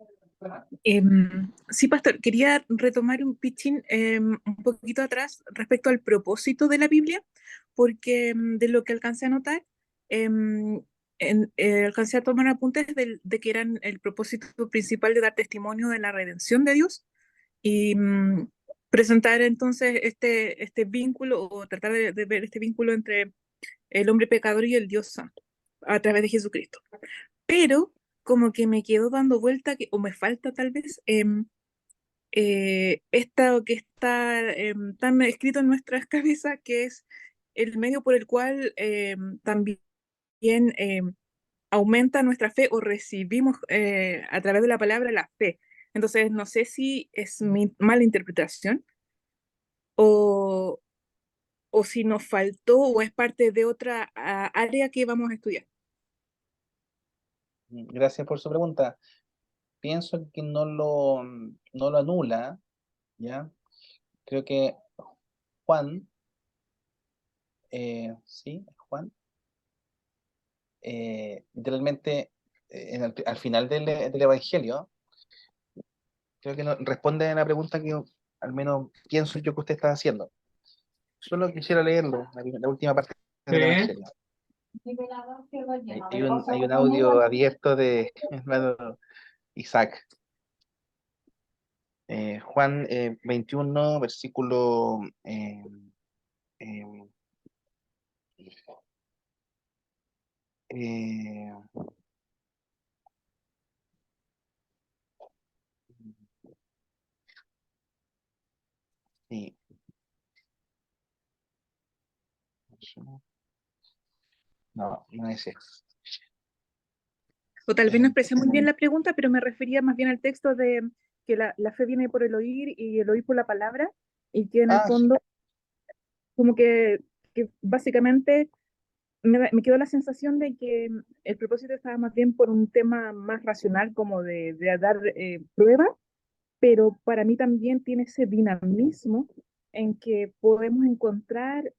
Sí, pastor, quería retomar un pitching un poquito atrás respecto al propósito de la Biblia, porque de lo que alcancé a notar, em, alcancé a tomar apuntes de que eran el propósito principal de dar testimonio de la redención de Dios y presentar entonces este vínculo o tratar de ver este vínculo entre el hombre pecador y el Dios santo a través de Jesucristo. Pero como que me quedo dando vuelta, o me falta tal vez, esta que está tan escrito en nuestras cabezas, que es el medio por el cual también aumenta nuestra fe o recibimos a través de la palabra la fe. Entonces, no sé si es mi mala interpretación o, o si nos faltó o es parte de otra área que vamos a estudiar. Gracias por su pregunta. Pienso que no lo anula, ¿ya? Creo que Juan, sí, Juan, literalmente al final del Evangelio, creo que responde a la pregunta que al menos pienso yo que usted está haciendo. Solo quisiera leerlo, la última parte del Evangelio. Hay un audio abierto de hermano Isaac. Juan 21, versículo eh, eh, sí. No, no es ese. O tal vez no expresé muy bien la pregunta, pero me refería más bien al texto de que la fe viene por el oír y el oír por la palabra, y que en el Sí. fondo, como que básicamente me quedó la sensación de que el propósito estaba más bien por un tema más racional, como de dar prueba, pero para mí también tiene ese dinamismo en que podemos encontrar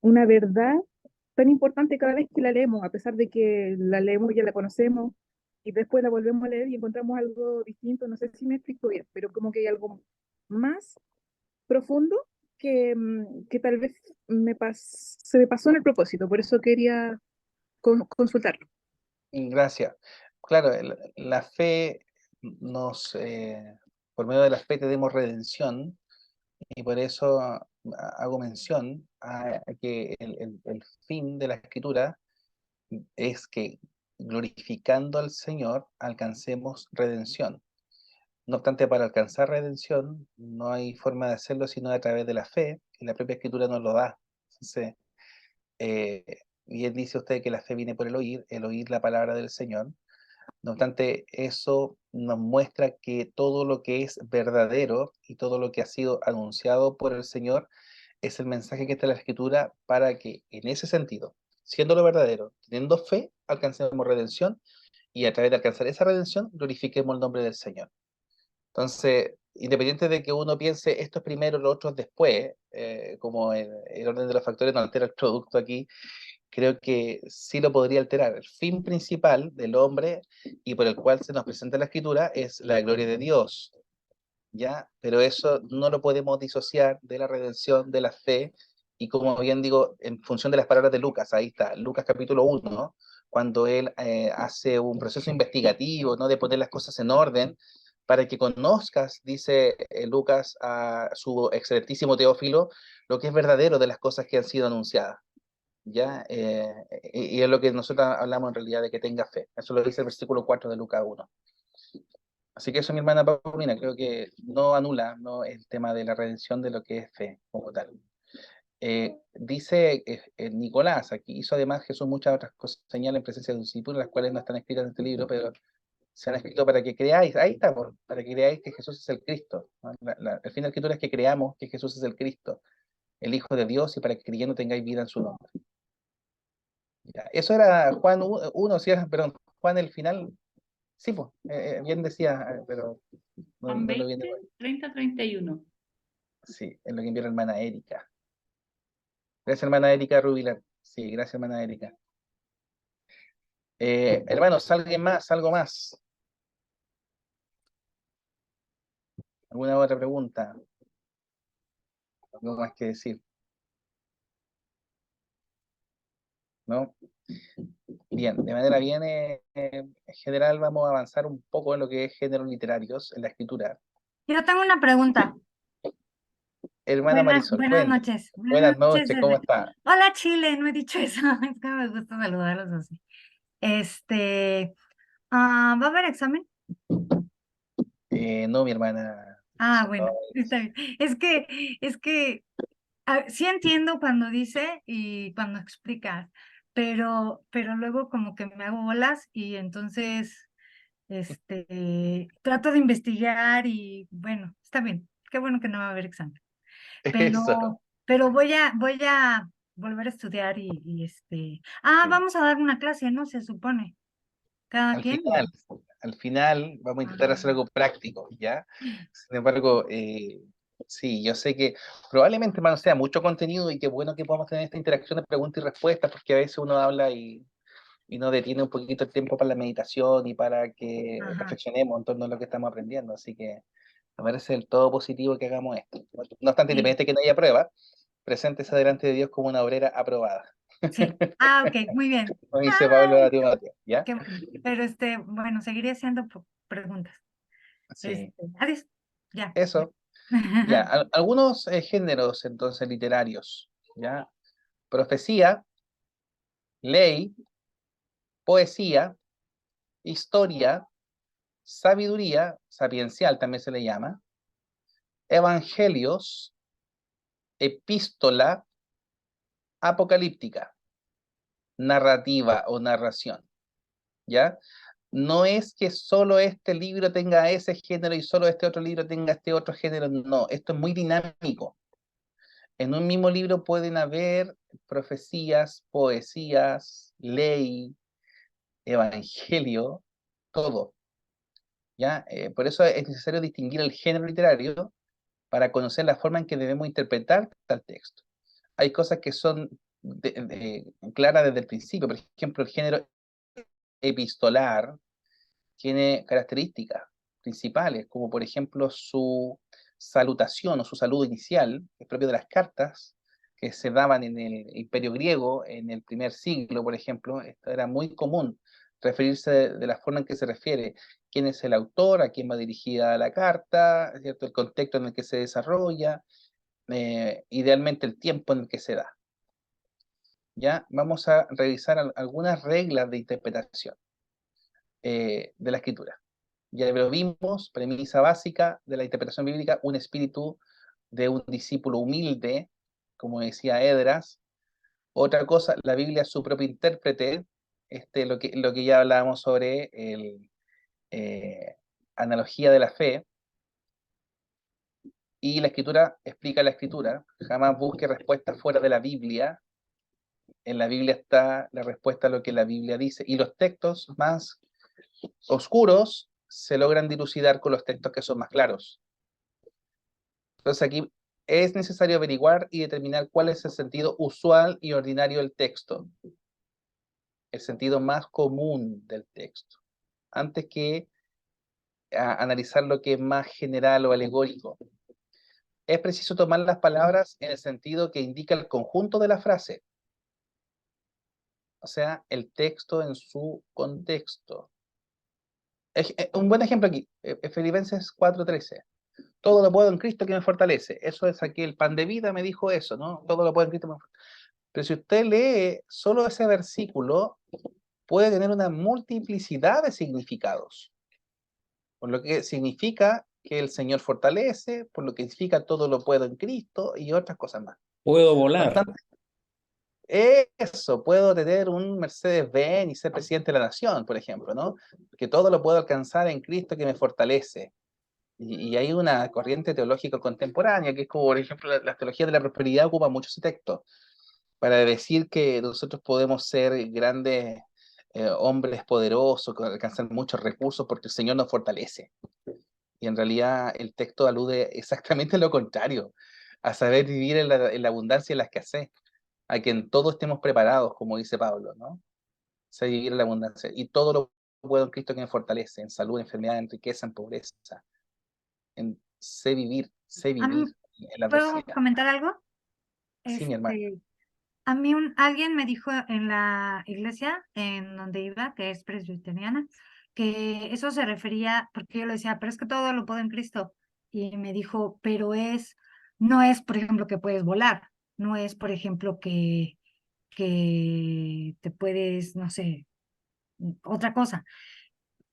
una verdad tan importante cada vez que la leemos, a pesar de que la leemos y ya la conocemos, y después la volvemos a leer y encontramos algo distinto. No sé si me explico bien, pero como que hay algo más profundo que tal vez se me pasó en el propósito, por eso quería consultarlo. Gracias. Claro, la fe por medio de la fe tenemos redención y por eso hago mención a que el fin de la escritura es que glorificando al Señor alcancemos redención. No obstante, para alcanzar redención no hay forma de hacerlo sino a través de la fe, que la propia escritura nos lo da. Entonces, eh, bien dice usted que la fe viene por el oír la palabra del Señor. No obstante, eso nos muestra que todo lo que es verdadero y todo lo que ha sido anunciado por el Señor es el mensaje que está en la Escritura para que, en ese sentido, siendo lo verdadero, teniendo fe, alcancemos redención y a través de alcanzar esa redención, glorifiquemos el nombre del Señor. Entonces, independiente de que uno piense esto es primero, lo otro es después, como el orden de los factores no altera el producto aquí, creo que sí lo podría alterar. El fin principal del hombre y por el cual se nos presenta la escritura es la gloria de Dios, ¿ya? Pero eso no lo podemos disociar de la redención, de la fe, y como bien digo, en función de las palabras de Lucas, ahí está, Lucas capítulo 1, ¿no? Cuando él hace un proceso investigativo, ¿no? De poner las cosas en orden, para que conozcas, dice Lucas a su excelentísimo Teófilo, lo que es verdadero de las cosas que han sido anunciadas. ¿Ya? Y es lo que nosotros hablamos en realidad de que tenga fe. Eso lo dice el versículo 4 de Lucas 1. Así que eso, mi hermana Paulina, creo que no anula, ¿no?, el tema de la redención de lo que es fe como tal. Dice Nicolás, aquí hizo además Jesús muchas otras cosas, señala en presencia de sus discípulos, las cuales no están escritas en este libro, pero se han escrito para que creáis, ahí está, para que creáis que Jesús es el Cristo, ¿no? El fin de la escritura es que creamos que Jesús es el Cristo, el Hijo de Dios, y para que creyendo tengáis vida en su nombre. Ya, eso era Juan 1, sí, perdón, Juan el final, sí, pues, bien decía, pero no, Juan no lo 20, viene. 30-31. Sí, es lo que envió la hermana Erika. Gracias, hermana Erika Rubilar. Sí, gracias, hermana Erika. Hermanos, algo más. ¿Alguna otra pregunta? ¿Algo más que decir? ¿No? Bien, de manera bien general vamos a avanzar un poco en lo que es géneros literarios en la escritura. Yo tengo una pregunta. Hermana Marisol, Buenas cuente. noches. Buenas noches, ¿cómo está? Hola, Chile, no he dicho eso. Es que me gusta saludarlos así. ¿Va a haber examen? No, mi hermana. Ah, No, bueno, está bien. Es que sí entiendo cuando dice y cuando explicas, pero luego como que me hago bolas y entonces trato de investigar y bueno, está bien, qué bueno que no va a haber examen. Eso, Pero voy a volver a estudiar sí. vamos a dar una clase, ¿no? Se supone, cada Al quien. final, al final vamos a intentar hacer Ah, algo práctico, ¿ya? Sin embargo, sí, yo sé que probablemente no sea mucho contenido y qué bueno que podamos tener esta interacción de preguntas y respuestas, porque a veces uno habla y no detiene un poquito el tiempo para la meditación y para que ajá, reflexionemos en torno a lo que estamos aprendiendo. Así que me parece del todo positivo que hagamos esto. No obstante, sí, independiente de que no haya prueba, preséntese delante de Dios como una obrera aprobada. sí. Ah, ok, muy bien. Como dice Pablo a Ay, Timoteo, ¿ya? qué bueno. Pero bueno, seguiré haciendo preguntas. Sí, Adiós. Ya. eso. Ya, algunos géneros entonces literarios, ¿ya? Profecía, ley, poesía, historia, sabiduría, sapiencial también se le llama, evangelios, epístola, apocalíptica, narrativa o narración, ¿ya? No es que solo este libro tenga ese género y solo este otro libro tenga este otro género, no, esto es muy dinámico. En un mismo libro pueden haber profecías, poesías, ley, evangelio, todo, ¿ya? Por eso es necesario distinguir el género literario para conocer la forma en que debemos interpretar tal texto. Hay cosas que son claras desde el principio, por ejemplo, el género epistolar tiene características principales, como por ejemplo su salutación o su saludo inicial, que es propio de las cartas que se daban en el Imperio griego en el primer siglo, por ejemplo. Esto era muy común, referirse de la forma en que se refiere, quién es el autor, a quién va dirigida la carta, ¿cierto? El contexto en el que se desarrolla, idealmente el tiempo en el que se da. ¿Ya? Vamos a revisar algunas reglas de interpretación de la escritura. Ya lo vimos, premisa básica de la interpretación bíblica, un espíritu de un discípulo humilde, como decía Edras. Otra cosa, la Biblia es su propio intérprete, lo que ya hablábamos sobre el analogía de la fe, y la escritura explica la escritura, jamás busque respuestas fuera de la Biblia, en la Biblia está la respuesta a lo que la Biblia dice, y los textos más oscuros se logran dilucidar con los textos que son más claros. Entonces aquí es necesario averiguar y determinar cuál es el sentido usual y ordinario del texto, el sentido más común del texto, antes que analizar lo que es más general o alegórico. Es preciso tomar las palabras en el sentido que indica el conjunto de la frase, o sea, el texto en su contexto. Un buen ejemplo aquí, Filipenses 4:13. Todo lo puedo en Cristo que me fortalece. Eso es aquí, el pan de vida me dijo eso, ¿no? Todo lo puedo en Cristo que me fortalece. Pero si usted lee solo ese versículo, puede tener una multiplicidad de significados. Por lo que significa que el Señor fortalece, por lo que significa todo lo puedo en Cristo y otras cosas más. Puedo No volar. obstante, eso, puedo tener un Mercedes-Benz y ser presidente de la nación, por ejemplo, ¿no? Que todo lo puedo alcanzar en Cristo que me fortalece. Y hay una corriente teológica contemporánea, que es como, por ejemplo, la teología de la prosperidad ocupa mucho ese texto, para decir que nosotros podemos ser grandes hombres poderosos, alcanzar muchos recursos porque el Señor nos fortalece. Y en realidad el texto alude exactamente a lo contrario, a saber vivir en la abundancia y la escasez, a que en todo estemos preparados, como dice Pablo, ¿no? Sé vivir en la abundancia. Y todo lo puedo en Cristo que me fortalece, en salud, en enfermedad, en riqueza, en pobreza, sé ¿A mí vivir en la puedo adversidad. comentar algo? Sí, mi hermano. A mí alguien me dijo en la iglesia en donde iba, que es presbiteriana, que eso se refería, porque yo le decía, pero es que todo lo puedo en Cristo. Y me dijo, pero no es, por ejemplo, que puedes volar, no es, por ejemplo, que te puedes, no sé, otra cosa.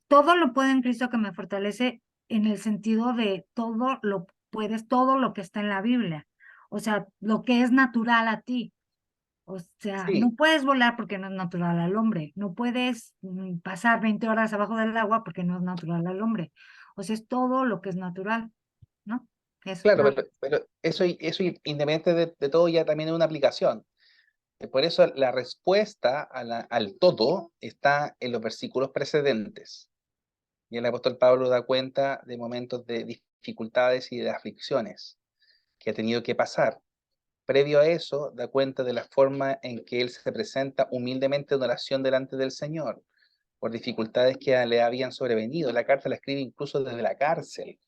Todo lo puedo en Cristo que me fortalece en el sentido de todo lo puedes, todo lo que está en la Biblia. O sea, lo que es natural a ti. O sea, Sí, no puedes volar porque no es natural al hombre. No puedes pasar 20 horas abajo del agua porque no es natural al hombre. O sea, es todo lo que es natural, ¿no? Eso claro, está. pero eso independiente de todo ya también es una aplicación. Por eso la respuesta al todo está en los versículos precedentes. Y el apóstol Pablo da cuenta de momentos de dificultades y de aflicciones que ha tenido que pasar. Previo a eso, da cuenta de la forma en que él se presenta humildemente en oración delante del Señor, por dificultades que le habían sobrevenido. La carta la escribe incluso desde la cárcel.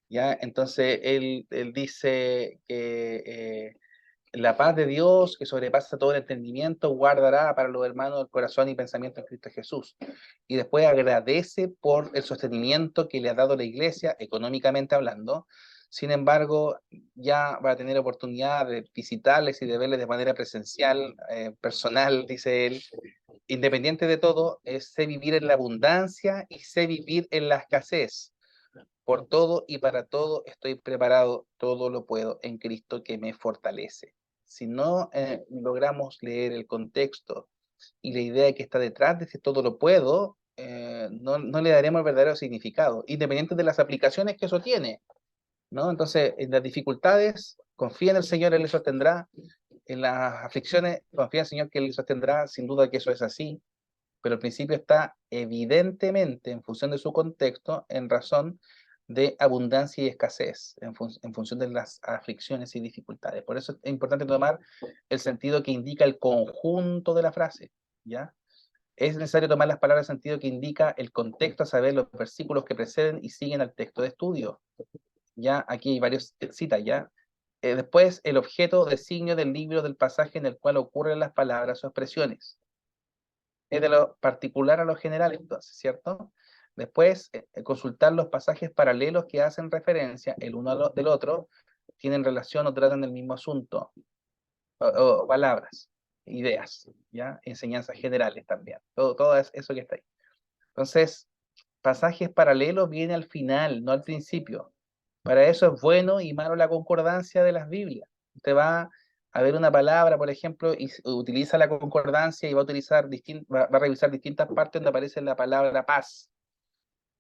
¿Ya? Entonces, él dice que la paz de Dios, que sobrepasa todo el entendimiento, guardará para los hermanos el corazón y pensamiento en Cristo Jesús. Y después agradece por el sostenimiento que le ha dado la iglesia, económicamente hablando. Sin embargo, ya va a tener oportunidad de visitarles y de verles de manera presencial, personal, dice él. Independiente de todo, sé vivir en la abundancia y sé vivir en la escasez. Por todo y para todo estoy preparado, todo lo puedo en Cristo que me fortalece. Si no logramos leer el contexto y la idea que está detrás de ese todo lo puedo, no le daremos el verdadero significado, independiente de las aplicaciones que eso tiene, ¿no? Entonces, en las dificultades, confía en el Señor, Él le sostendrá. En las aflicciones, confía en el Señor que Él le sostendrá. Sin duda que eso es así, pero el principio está evidentemente en función de su contexto, en razón de abundancia y escasez, en función de las aflicciones y dificultades. Por eso es importante tomar el sentido que indica el conjunto de la frase, ¿ya? Es necesario tomar las palabras en sentido que indica el contexto, a saber, los versículos que preceden y siguen al texto de estudio. Ya aquí hay varias citas, ¿ya? Después, el objeto, designio del libro del pasaje en el cual ocurren las palabras o expresiones. Es de lo particular a lo general, entonces, ¿cierto? Después, consultar los pasajes paralelos que hacen referencia el uno del otro, tienen relación o tratan del mismo asunto, o palabras, ideas, ¿ya? Enseñanzas generales también, todo eso que está ahí. Entonces, pasajes paralelos viene al final, no al principio. Para eso es bueno y malo la concordancia de las Biblias. Usted va a ver una palabra, por ejemplo, y utiliza la concordancia y va a utilizar va a revisar distintas partes donde aparece la palabra paz.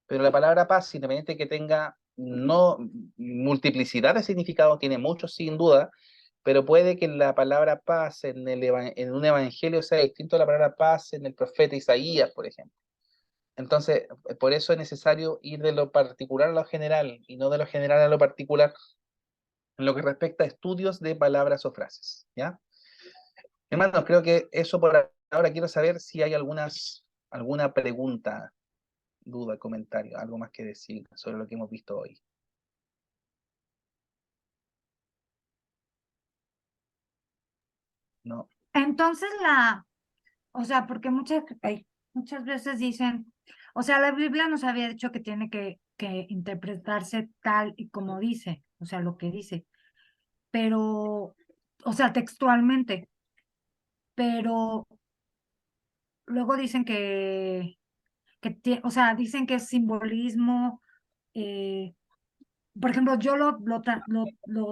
Pero la palabra paz, independiente que tenga no multiplicidad de significados, tiene muchos sin duda, pero puede que la palabra paz en un evangelio sea distinto a la palabra paz en el profeta Isaías, por ejemplo. Entonces, por eso es necesario ir de lo particular a lo general y no de lo general a lo particular en lo que respecta a estudios de palabras o frases, ¿ya? Hermanos, creo que eso por ahora. Quiero saber si hay alguna pregunta, duda, comentario, algo más que decir sobre lo que hemos visto hoy. No. Entonces o sea, porque muchas veces dicen, o sea, la Biblia nos había dicho que tiene que interpretarse tal y como dice, o sea, lo que dice, pero, o sea, textualmente, pero luego dicen o sea, dicen que es simbolismo, eh, por ejemplo, yo lo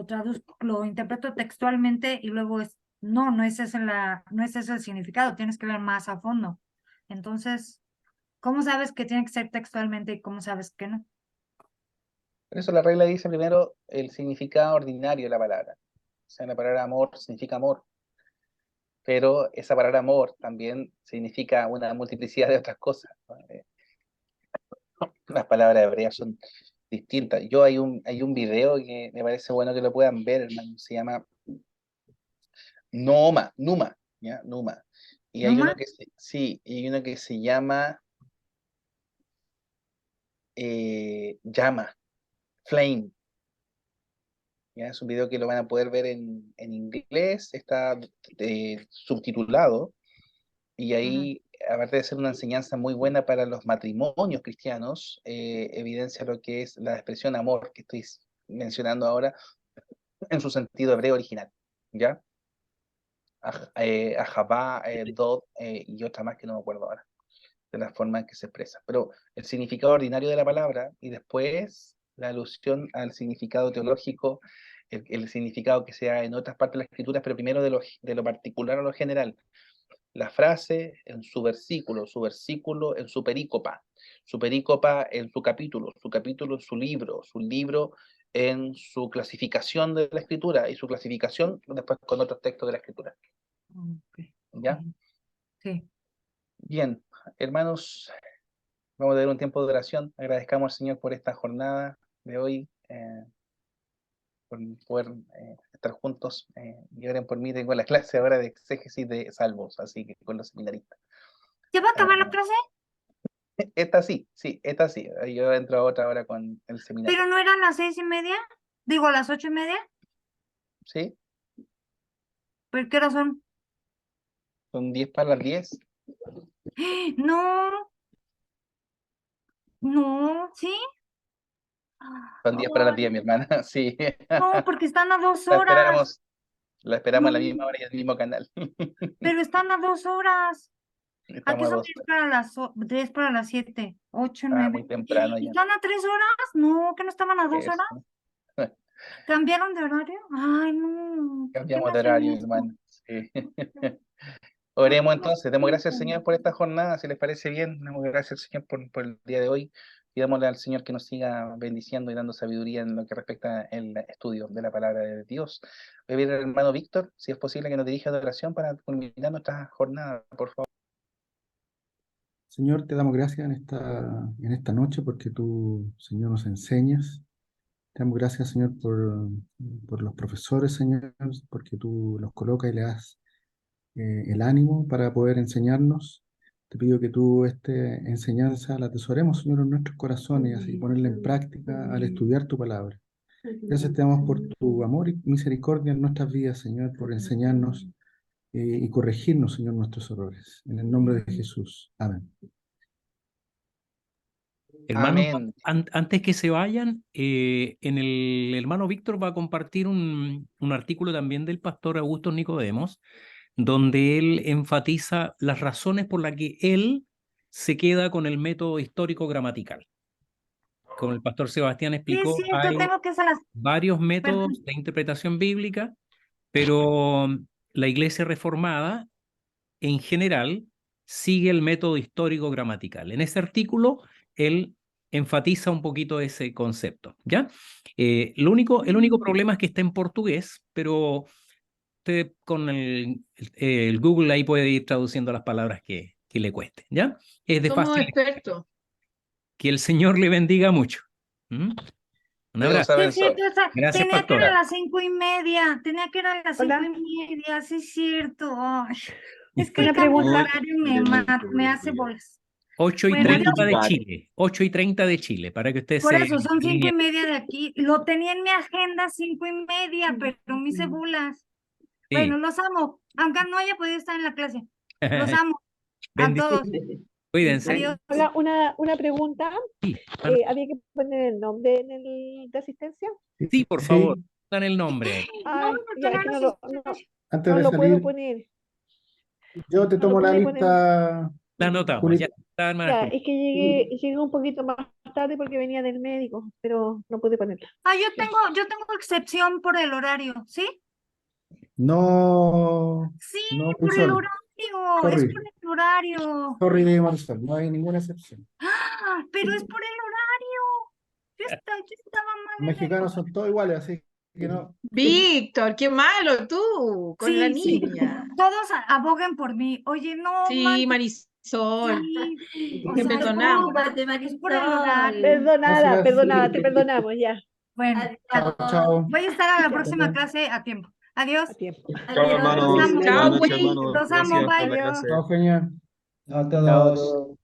traduzco, lo interpreto textualmente y luego no es ese no es ese el significado, tienes que leer más a fondo. Entonces, ¿cómo sabes que tiene que ser textualmente y cómo sabes que no? Por eso la regla dice primero el significado ordinario de la palabra. O sea, la palabra amor significa amor, pero esa palabra amor también significa una multiplicidad de otras cosas, ¿no? Las palabras hebreas son distintas. Hay un video que me parece bueno que lo puedan ver, hermano. Se llama Numa, ¿ya? Numa. Y hay uno ¿Numa? que sí, y hay uno que se llama Llama, Flame. ¿Ya? Es un video que lo van a poder ver en inglés, está subtitulado, y ahí, aparte de ser una enseñanza muy buena para los matrimonios cristianos, evidencia lo que es la expresión amor que estoy mencionando ahora en su sentido hebreo original, ¿ya? Ahabá, Dod, y otra más que no me acuerdo ahora, de la forma en que se expresa. Pero el significado ordinario de la palabra y después la alusión al significado teológico el significado que sea en otras partes de las escrituras, pero primero de lo particular a lo general. La frase en su versículo en su perícopa en su capítulo en su libro en su clasificación de la escritura y su clasificación después con otros textos de la escritura. Ok, ¿Ya? sí. Bien, hermanos, vamos a dar un tiempo de oración. Agradezcamos al Señor por esta jornada de hoy, por poder estar juntos. Y oren por mí, tengo la clase ahora de exégesis de salmos, así que con los seminaristas. ¿Ya va a acabar la clase? Esta sí, esta sí. Yo entro a otra hora con el seminario. ¿Pero no eran las 6:30? Digo, a las 8:30. ¿Sí? ¿Pero qué hora son? Son 10 para las 10. No, no, ¿sí? Son 10 para las 10, mi hermana. Sí. No, porque están a 2 La horas. esperamos a la No. misma hora y al mismo canal. Pero están a 2 horas. Aquí Estamos a son 2 10 para las 10 para las 7, 8, horas. 9. Muy temprano ya. ¿Están a 3 horas? No, que no estaban a 2 Eso. horas. ¿Cambiaron de horario? Ay, no. ¿por qué Cambiamos me de hacen horario, mi esto? hermano. Sí. Oremos entonces, demos gracias al Señor por esta jornada, si les parece bien, damos gracias al Señor por el día de hoy, pidámosle al Señor que nos siga bendiciendo y dando sabiduría en lo que respecta al estudio de la palabra de Dios. Voy a pedir al hermano Víctor, si es posible que nos dirija de oración para culminar nuestra jornada, por favor. Señor, te damos gracias en esta noche porque tú, Señor, nos enseñas. Te damos gracias, Señor, por los profesores, Señor, porque tú los colocas y le das el ánimo para poder enseñarnos. Te pido que tú esta enseñanza la atesoremos, Señor, en nuestros corazones y así ponerla en práctica al estudiar tu palabra. Gracias te damos por tu amor y misericordia en nuestras vidas, Señor, por enseñarnos y corregirnos, Señor, nuestros errores. En el nombre de Jesús. Amén. Hermanos, Amén. antes que se vayan, en el hermano Víctor va a compartir un artículo también del pastor Augusto Nicodemos, donde él enfatiza las razones por las que él se queda con el método histórico gramatical. Como el pastor Sebastián Sí, explicó, es cierto, hay tengo que hacer las... varios métodos Perdón. de interpretación bíblica, pero la Iglesia Reformada, en general, sigue el método histórico gramatical. En ese artículo, él enfatiza un poquito ese concepto, ¿ya? El único problema es que está en portugués, pero usted con el Google ahí puede ir traduciendo las palabras que le cueste, ¿ya? Es de Somos fácil. expertos. Que el Señor le bendiga mucho. Un Dios abrazo. sabe Sí, es cierto, Gracias, tenía que ir a pastora. las 5:30, tenía que ir a las Hola. 5:30, sí es cierto. Ay, es que Una el cambio de pregunta. horario me hace bolas. 8:30 Bueno, de Chile. 8:30 de Chile, para que ustedes por se eso son alineen. 5:30 de aquí. Lo tenía en mi agenda 5:30, pero me hice bolas. Sí. Bueno, los amo, aunque no haya podido estar en la clase. Los amo a Bendiciones. todos. Cuídense. Adiós. Hola, una pregunta. Sí, ¿Había que poner el nombre en el de asistencia? sí, por favor, dan el nombre. Ay, porque ya, no es que nos Antes no de lo puedo salir, poner. yo te No tomo lo la pude poner. lista, La anotamos. Julita. Ya está, hermana Ya, Julia. es que llegué un poquito más tarde porque venía del médico, pero no pude ponerla. yo tengo excepción por el horario, ¿sí? No, Sí, no, por el Marisol. horario, Sorry. es por el horario. Sorry, Marisol, no hay ninguna excepción. ¡Ah! Pero es por el horario. Yo estaba mal Los en el mexicanos son todos iguales, así que no. Víctor, qué malo tú, con la Sí, niña. todos aboguen por mí. Oye, no, Sí, Marisol, sí, o te sea, perdonamos. es por el horario. Perdonada, Gracias. te perdonamos ya. Bueno, Chao, chao. voy a estar a la próxima clase a tiempo. Adiós. A tiempo. Chao, hermano. Los amo. Chao, Buenas noches, pues. hermano. Los Gracias amo, por la bye. clase. Chao, genial. A Chao. todos.